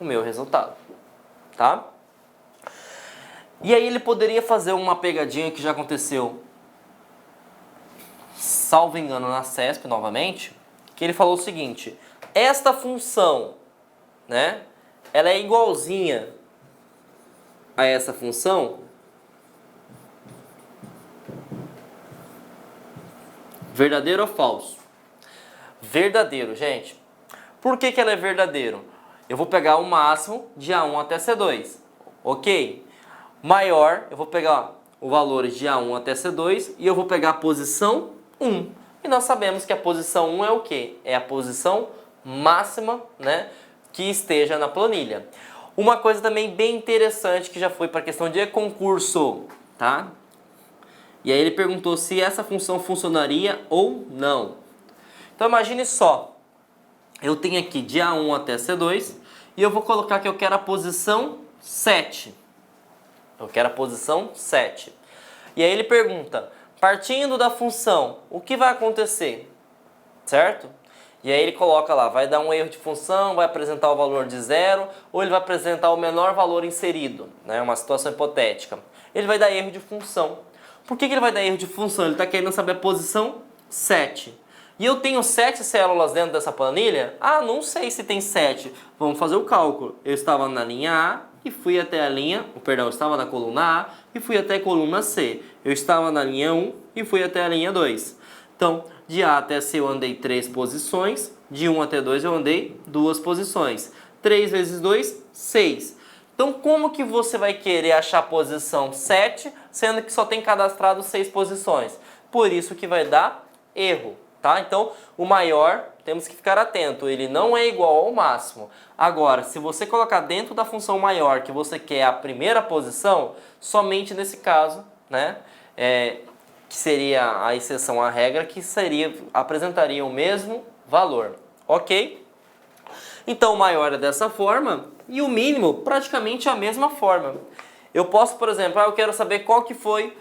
o meu resultado. Tá? E aí ele poderia fazer uma pegadinha que já aconteceu, salvo engano, na CESP novamente, que ele falou o seguinte, esta função, né, ela é igualzinha a essa função, verdadeiro ou falso? Verdadeiro, gente. Por que ela é verdadeiro? Eu vou pegar o máximo de A1 até C2, ok? Maior, eu vou pegar o valor de A1 até C2 e eu vou pegar a posição 1. E nós sabemos que a posição 1 é o quê? É a posição máxima, né, que esteja na planilha. Uma coisa também bem interessante que já foi para a questão de concurso, tá? E aí ele perguntou se essa função funcionaria ou não. Então imagine só, eu tenho aqui de A1 até C2 e eu vou colocar que eu quero a posição 7. Eu quero a posição 7. E aí ele pergunta, partindo da função, o que vai acontecer? Certo? E aí ele coloca lá, vai dar um erro de função, vai apresentar o valor de 0, ou ele vai apresentar o menor valor inserido, né? Uma situação hipotética. Ele vai dar erro de função. Por que ele vai dar erro de função? Ele está querendo saber a posição 7. E eu tenho 7 células dentro dessa planilha? Ah, não sei se tem 7. Vamos fazer o cálculo. Eu estava na linha A e fui até a linha... eu estava na coluna A e fui até a coluna C. Eu estava na linha 1 e fui até a linha 2. Então, de A até C eu andei 3 posições, de 1 até 2 eu andei 2 posições. 3 vezes 2, 6. Então, como que você vai querer achar a posição 7, sendo que só tem cadastrado 6 posições? Por isso que vai dar erro, tá? Então, o maior, temos que ficar atento, ele não é igual ao máximo. Agora, se você colocar dentro da função maior que você quer a primeira posição, somente nesse caso, né, que seria a exceção à regra, que apresentaria o mesmo valor, ok? Então o maior é dessa forma e o mínimo praticamente a mesma forma. Eu posso, por exemplo, eu quero saber qual que foi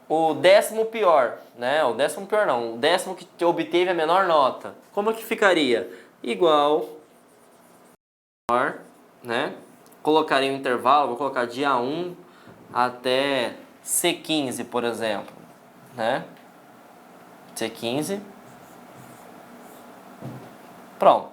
o 10º pior, né? O 10º pior não, o 10º que obteve a menor nota. Como que ficaria? Igual, né? Colocaria um intervalo, vou colocar de A1 até C15, por exemplo, né? C15. Pronto.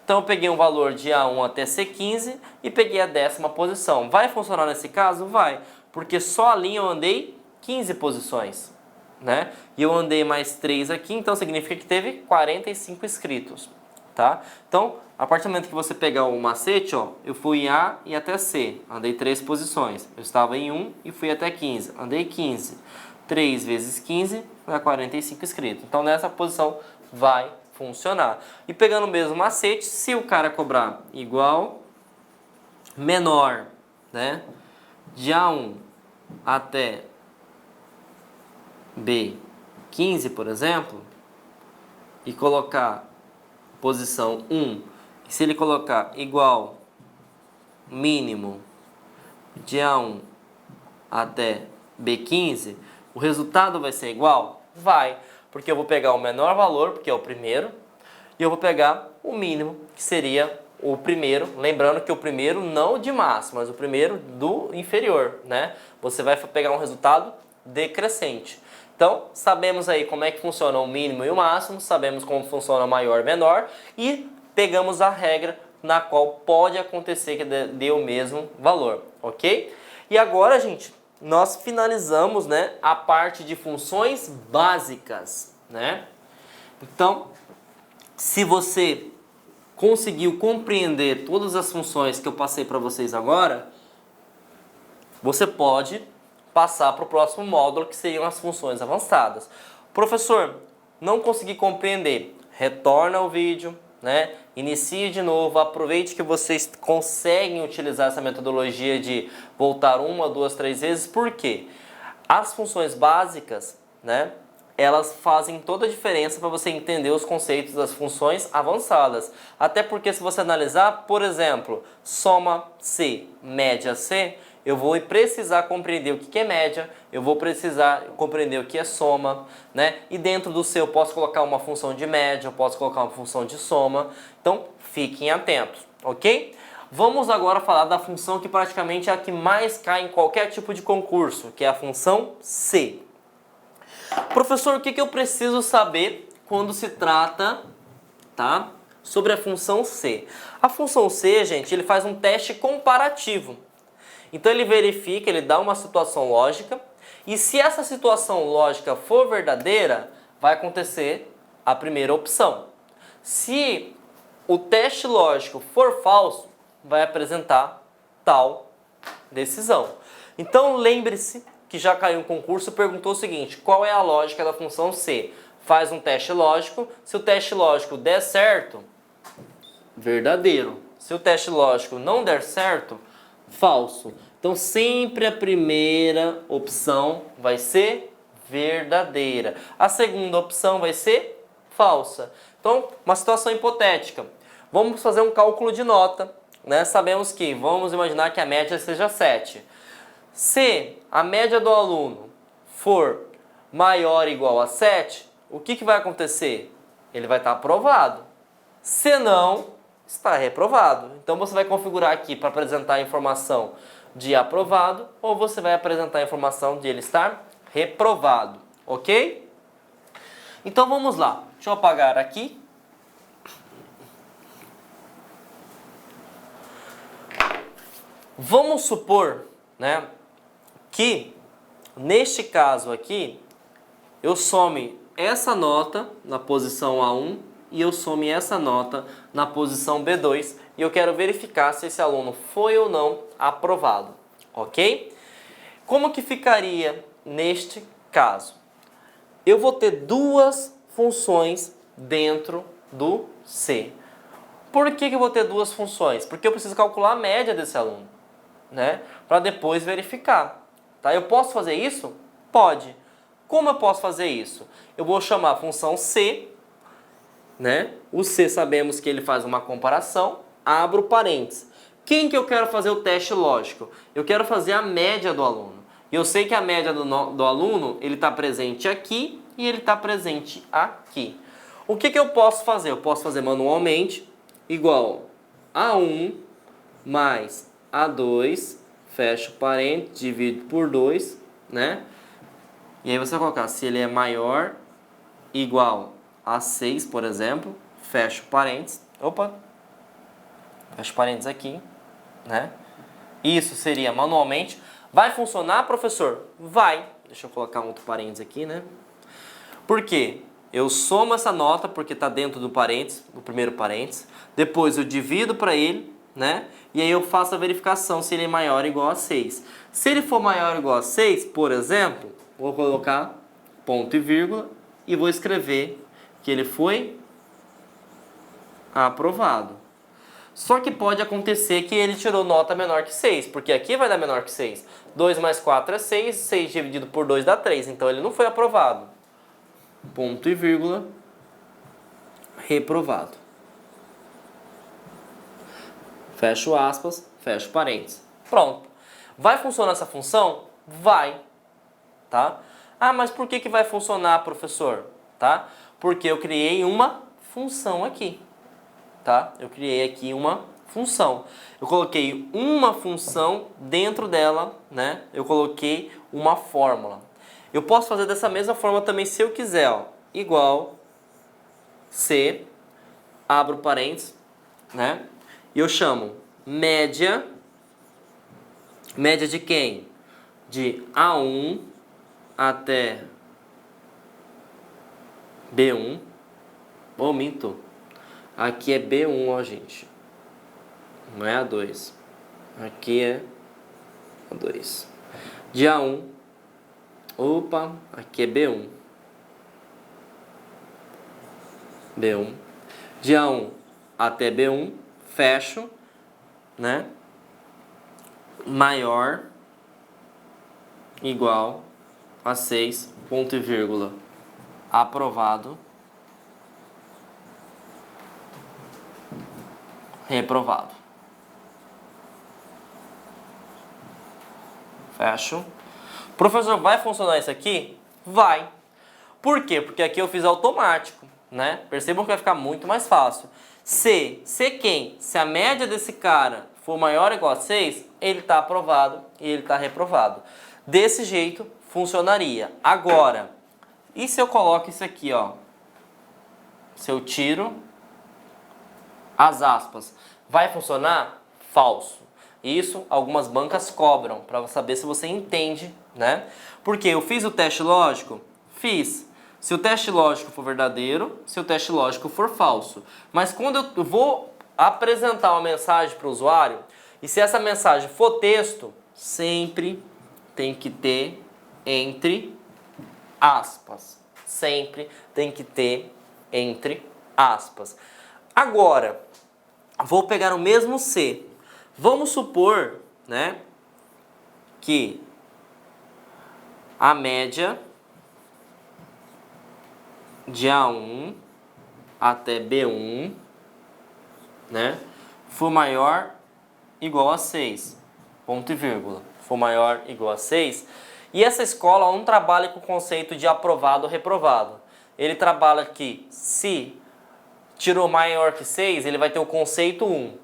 Então eu peguei um valor de A1 até C15 e peguei a 10ª posição. Vai funcionar nesse caso? Vai, porque só ali eu andei 15 posições, né? E eu andei mais 3 aqui, então significa que teve 45 inscritos, tá? Então, a partir do momento que você pegar o macete, ó, eu fui em A e até C, andei 3 posições. Eu estava em 1 e fui até 15, andei 15. 3 vezes 15 dá 45 inscritos. Então, nessa posição vai funcionar. E pegando o mesmo macete, se o cara cobrar igual, menor, né, de A1 até B15, por exemplo, e colocar posição 1, e se ele colocar igual mínimo de A1 até B15, o resultado vai ser igual? Vai, porque eu vou pegar o menor valor, porque é o primeiro, e eu vou pegar o mínimo, que seria o primeiro, lembrando que o primeiro não de máximo, mas o primeiro do inferior, né? Você vai pegar um resultado decrescente. Então, sabemos aí como é que funciona o mínimo e o máximo, sabemos como funciona o maior e menor, e pegamos a regra na qual pode acontecer que dê o mesmo valor, ok? E agora, gente, nós finalizamos, né, a parte de funções básicas, né? Então, se você conseguiu compreender todas as funções que eu passei para vocês agora, você pode passar para o próximo módulo, que seriam as funções avançadas. Professor, não consegui compreender. Retorna o vídeo, né? Inicie de novo, aproveite que vocês conseguem utilizar essa metodologia de voltar 1, 2, 3 vezes. Por quê? As funções básicas, né, elas fazem toda a diferença para você entender os conceitos das funções avançadas. Até porque se você analisar, por exemplo, soma C, média C, eu vou precisar compreender o que é média, eu vou precisar compreender o que é soma, né? E dentro do C eu posso colocar uma função de média, eu posso colocar uma função de soma. Então, fiquem atentos, ok? Vamos agora falar da função que praticamente é a que mais cai em qualquer tipo de concurso, que é a função C. Professor, o que eu preciso saber quando se trata, tá, sobre a função C? A função C, gente, ele faz um teste comparativo. Então ele verifica, ele dá uma situação lógica, e se essa situação lógica for verdadeira, vai acontecer a primeira opção. Se o teste lógico for falso, vai apresentar tal decisão. Então lembre-se que já caiu um concurso e perguntou o seguinte: qual é a lógica da função C? Faz um teste lógico, se o teste lógico der certo, verdadeiro. Se o teste lógico não der certo, falso. Então sempre a primeira opção vai ser verdadeira. A segunda opção vai ser falsa. Então, uma situação hipotética. Vamos fazer um cálculo de nota, né? Sabemos que, vamos imaginar que a média seja 7. Se a média do aluno for maior ou igual a 7, o que vai acontecer? Ele vai estar aprovado. Se não, está reprovado. Então você vai configurar aqui para apresentar a informação de aprovado, ou você vai apresentar a informação de ele estar reprovado, ok? Então vamos lá. Deixa eu apagar aqui. Vamos supor, né, que neste caso aqui eu some essa nota na posição A1 e eu some essa nota na posição B2 e eu quero verificar se esse aluno foi ou não aprovado, ok? Como que ficaria neste caso? Eu vou ter duas funções dentro do C. Por que eu vou ter duas funções? Porque eu preciso calcular a média desse aluno, né? Para depois verificar. Tá? Eu posso fazer isso? Pode. Como eu posso fazer isso? Eu vou chamar a função C, né? O C sabemos que ele faz uma comparação, abro parênteses. Quem que eu quero fazer o teste lógico? Eu quero fazer a média do aluno. E eu sei que a média do aluno, ele está presente aqui e ele está presente aqui. O que eu posso fazer? Eu posso fazer manualmente, igual A1 mais A2, fecho parênteses, divido por 2, né? E aí você vai colocar se ele é maior, igual a 6, por exemplo, fecho parênteses, fecho parênteses aqui, né? Isso seria manualmente. Vai funcionar, professor? Vai. Deixa eu colocar um outro parênteses aqui, né? Por quê? Eu somo essa nota, porque está dentro do parênteses, do primeiro parênteses. Depois eu divido para ele, né? E aí eu faço a verificação se ele é maior ou igual a 6. Se ele for maior ou igual a 6, por exemplo, vou colocar ponto e vírgula e vou escrever que ele foi aprovado. Só que pode acontecer que ele tirou nota menor que 6, porque aqui vai dar menor que 6. 2 mais 4 é 6, 6 dividido por 2 dá 3, então ele não foi aprovado. Ponto e vírgula, reprovado. Fecho aspas, fecho parênteses. Pronto. Vai funcionar essa função? Vai. Tá? Ah, mas por que vai funcionar, professor? Tá? Porque eu criei uma função aqui. Tá? Eu criei aqui uma função. Eu coloquei uma função dentro dela, né? Eu coloquei uma fórmula. Eu posso fazer dessa mesma forma também se eu quiser, ó. Igual C, abro parênteses, né? E eu chamo média. Média de quem? De A1 até B1. Ô, minto. Aqui é B1, ó, gente. Não é A2. Aqui é A2. De A1. Opa, aqui é B1. B1. De A1 até B1. Fecho, né? Maior, igual a 6, ponto e vírgula. Aprovado. Reprovado. Fecho. Professor, vai funcionar isso aqui? Vai. Por quê? Porque aqui eu fiz automático, né? Percebam que vai ficar muito mais fácil. Se quem? Se a média desse cara for maior ou igual a 6, ele está aprovado e ele está reprovado. Desse jeito, funcionaria. Agora, e se eu coloco isso aqui, ó? Se eu tiro as aspas, vai funcionar? Falso. Isso algumas bancas cobram para saber se você entende, né? Porque eu fiz o teste lógico? Fiz. Se o teste lógico for verdadeiro, se o teste lógico for falso. Mas quando eu vou apresentar uma mensagem para o usuário, e se essa mensagem for texto, sempre tem que ter entre aspas. Sempre tem que ter entre aspas. Agora, vou pegar o mesmo C. Vamos supor, né, que a média de A1 até B1, né, for maior igual a 6, ponto e vírgula, for maior igual a 6. E essa escola não trabalha com o conceito de aprovado ou reprovado. Ele trabalha que se tirou maior que 6, ele vai ter o conceito 1.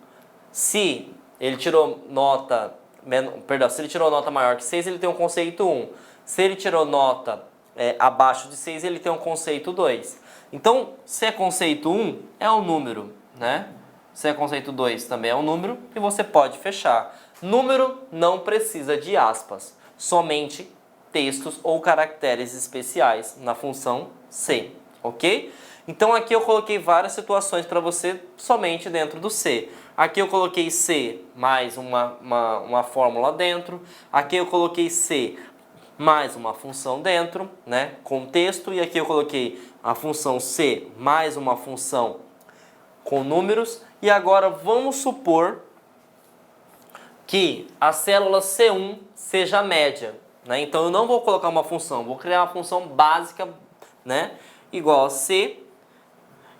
Se ele tirou nota, se ele tirou nota maior que 6, ele tem um conceito 1. Se ele tirou nota abaixo de 6, ele tem um conceito 2. Então, se é conceito 1, é um número, né? Se é conceito 2, também é um número e você pode fechar. Número não precisa de aspas, somente textos ou caracteres especiais na função C, ok? Então aqui eu coloquei várias situações para você somente dentro do C. Aqui eu coloquei C mais uma fórmula dentro. Aqui eu coloquei C mais uma função dentro, né, com texto. E aqui eu coloquei a função C mais uma função com números. E agora vamos supor que a célula C1 seja a média, né? Então eu não vou colocar uma função, vou criar uma função básica, né, igual a C.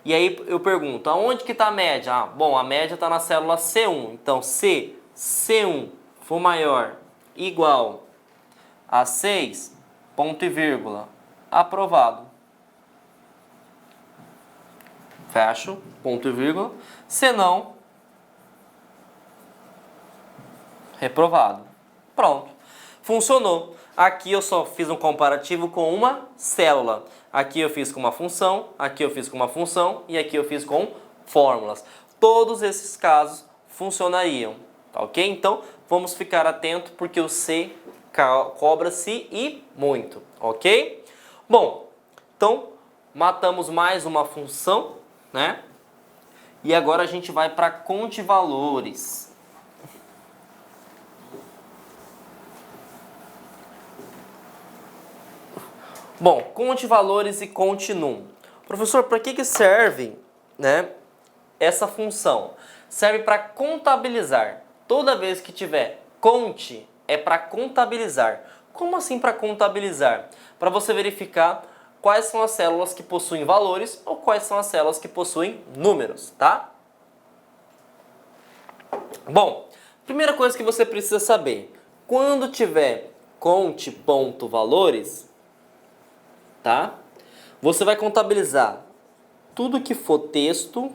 E aí eu pergunto, aonde que está a média? Ah, bom, a média está na célula C1. Então, se C1 for maior igual A6, ponto e vírgula, aprovado. Fecho, ponto e vírgula. Se não, reprovado. Pronto. Funcionou. Aqui eu só fiz um comparativo com uma célula. Aqui eu fiz com uma função, aqui eu fiz com uma função e aqui eu fiz com fórmulas. Todos esses casos funcionariam, tá ok? Então, vamos ficar atento porque o C cobra-se e muito, ok? Bom, então, matamos mais uma função, né? E agora a gente vai para conte-valores. Bom, conte-valores e conte-num. Professor, para que serve, né, essa função? Serve para contabilizar. Toda vez que tiver conte, é para contabilizar. Como assim para contabilizar? Para você verificar quais são as células que possuem valores ou quais são as células que possuem números, tá? Bom, primeira coisa que você precisa saber. Quando tiver conte.valores, tá? Você vai contabilizar tudo que for texto,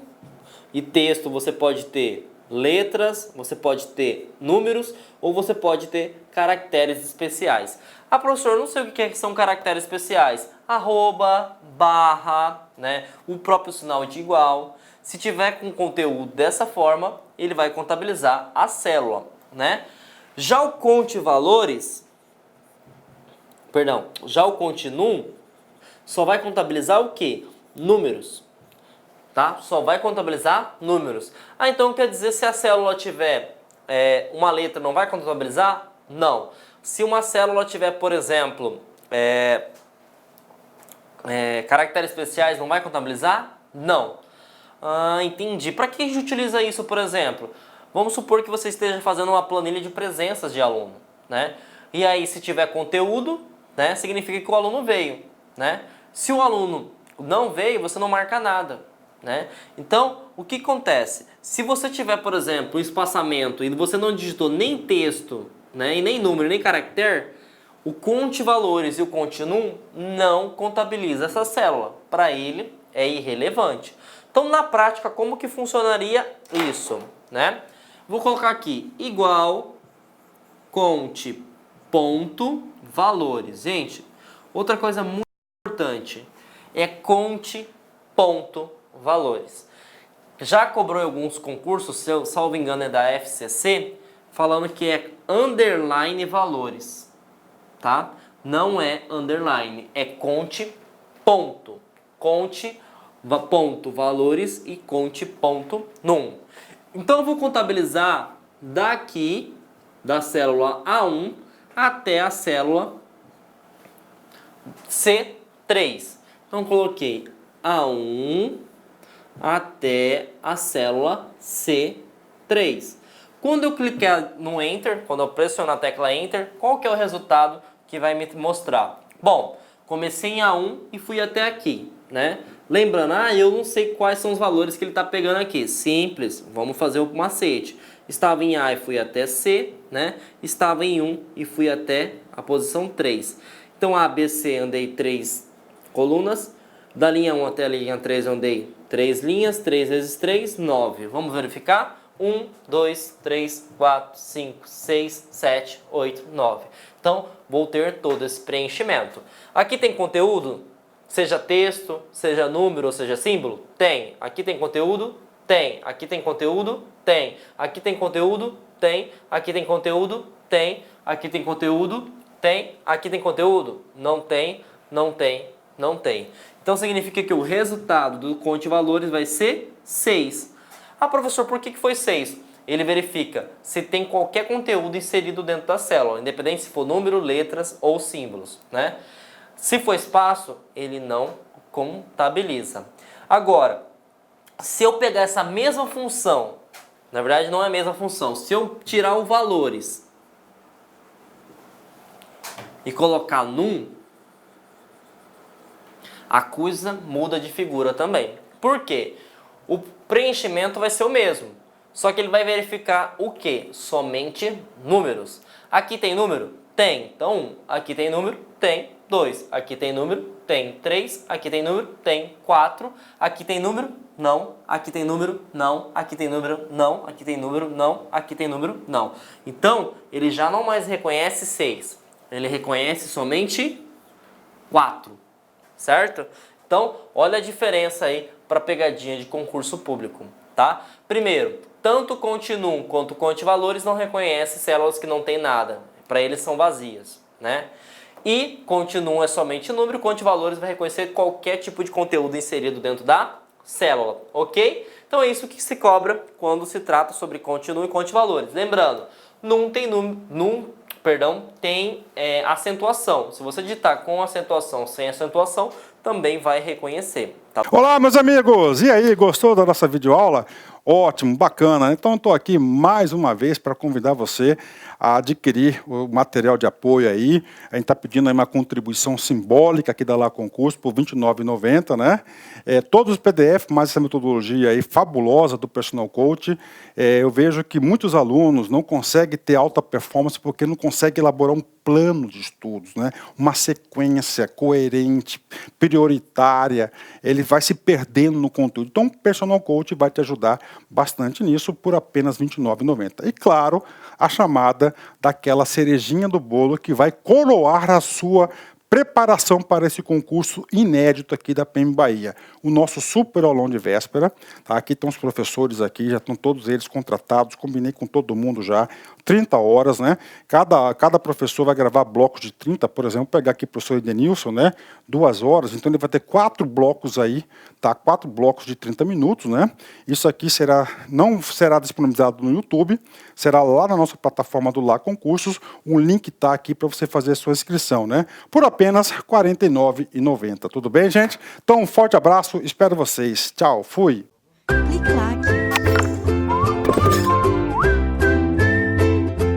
e texto você pode ter letras, você pode ter números, ou você pode ter caracteres especiais. Ah, professor, não sei o que são caracteres especiais. Arroba, barra, né? O próprio sinal de igual. Se tiver com conteúdo dessa forma, ele vai contabilizar a célula, né? Já o conte-valores, já o conte-num, só vai contabilizar o quê? Números, tá? Só vai contabilizar números. Ah, então quer dizer se a célula tiver uma letra, não vai contabilizar? Não. Se uma célula tiver, por exemplo, caracteres especiais, não vai contabilizar? Não. Ah, entendi. Para que a gente utiliza isso, por exemplo? Vamos supor que você esteja fazendo uma planilha de presenças de aluno, né? E aí, se tiver conteúdo, né, significa que o aluno veio, né? Se o aluno não veio, você não marca nada, né? Então, o que acontece? Se você tiver, por exemplo, um espaçamento e você não digitou nem texto, né, e nem número, nem caractere, o conte-valores e o conte-num não contabiliza essa célula. Para ele, é irrelevante. Então, na prática, como que funcionaria isso, né? Vou colocar aqui, igual conte.valores. Gente, outra coisa muito importante é conte.valores. Já cobrou em alguns concursos, se eu salvo engano é da FCC, falando que é underline valores, tá? Não é underline, é conte ponto. Conte ponto valores e conte ponto num. Então eu vou contabilizar daqui da célula A1 até a célula C3. Então coloquei A1 até a célula C3. Quando eu clicar no Enter, quando eu pressionar a tecla Enter, qual que é o resultado que vai me mostrar? Bom, comecei em A1 e fui até aqui, né? Lembrando, eu não sei quais são os valores que ele está pegando aqui. Simples, vamos fazer o macete. Estava em A e fui até C, né? Estava em 1 e fui até a posição 3. Então, A, B, C, andei 3 colunas. Da linha 1 até a linha 3, eu andei 3 linhas. 3 vezes 3, 9. Vamos verificar? 1, 2, 3, 4, 5, 6, 7, 8, 9. Então, vou ter todo esse preenchimento. Aqui tem conteúdo? Seja texto, seja número ou seja símbolo? Tem. Aqui tem conteúdo? Tem. Aqui tem conteúdo? Tem. Aqui tem conteúdo? Tem. Aqui tem conteúdo? Tem. Aqui tem conteúdo? Tem. Aqui tem conteúdo? Não tem, não tem, não tem. Então significa que o resultado do conte-valores vai ser 6. Ah, professor, por que foi 6? Ele verifica se tem qualquer conteúdo inserido dentro da célula, independente se for número, letras ou símbolos, né? Se for espaço, ele não contabiliza. Agora, se eu pegar essa mesma função, na verdade não é a mesma função, se eu tirar o valores e colocar num, a coisa muda de figura também. Por quê? O preenchimento vai ser o mesmo, só que ele vai verificar o quê? Somente números. Aqui tem número? Tem. Então, aqui tem número? Tem. 2. Aqui tem número? Tem. 3. Aqui tem número? Tem. 4. Aqui tem número? Não. Aqui tem número? Não. Aqui tem número? Não. Aqui tem número? Não. Aqui tem número? Não. Então, ele já não mais reconhece 6. Ele reconhece somente 4. Certo? Então, olha a diferença aí para pegadinha de concurso público, tá? Primeiro, tanto Conte-Num quanto Conte-Valores não reconhece células que não tem nada. Para eles são vazias, né? E Conte-Num é somente número, Conte-Valores vai reconhecer qualquer tipo de conteúdo inserido dentro da célula, ok? Então é isso que se cobra quando se trata sobre Conte-Num e Conte-Valores. Lembrando, Num tem tem acentuação. Se você digitar com acentuação, sem acentuação, também vai reconhecer. Tá? Olá, meus amigos! E aí, gostou da nossa videoaula? Ótimo, bacana. Então, estou aqui mais uma vez para convidar você a adquirir o material de apoio aí. A gente está pedindo aí uma contribuição simbólica aqui da Lá Concurso por R$ 29,90, né? Todos os PDF, mais essa metodologia aí fabulosa do Personal Coach. Eu vejo que muitos alunos não conseguem ter alta performance porque não conseguem elaborar um plano de estudos, né? Uma sequência coerente, prioritária. Ele vai se perdendo no conteúdo. Então, o Personal Coach vai te ajudar bastante nisso por apenas R$ 29,90. E, claro, a chamada daquela cerejinha do bolo que vai coroar a sua preparação para esse concurso inédito aqui da PM Bahia. O nosso super aulão de véspera, tá? Aqui estão os professores aqui, já estão todos eles contratados, combinei com todo mundo já, 30 horas, né? Cada professor vai gravar blocos de 30, por exemplo, pegar aqui o professor Edenilson, né? 2 horas, então ele vai ter 4 blocos aí, tá? 4 blocos de 30 minutos, né? Isso aqui não será disponibilizado no YouTube, será lá na nossa plataforma do Lá Concursos, um link está aqui para você fazer a sua inscrição, né? Por apenas R$ 49,90, tudo bem, gente? Então, um forte abraço, espero vocês. Tchau, fui!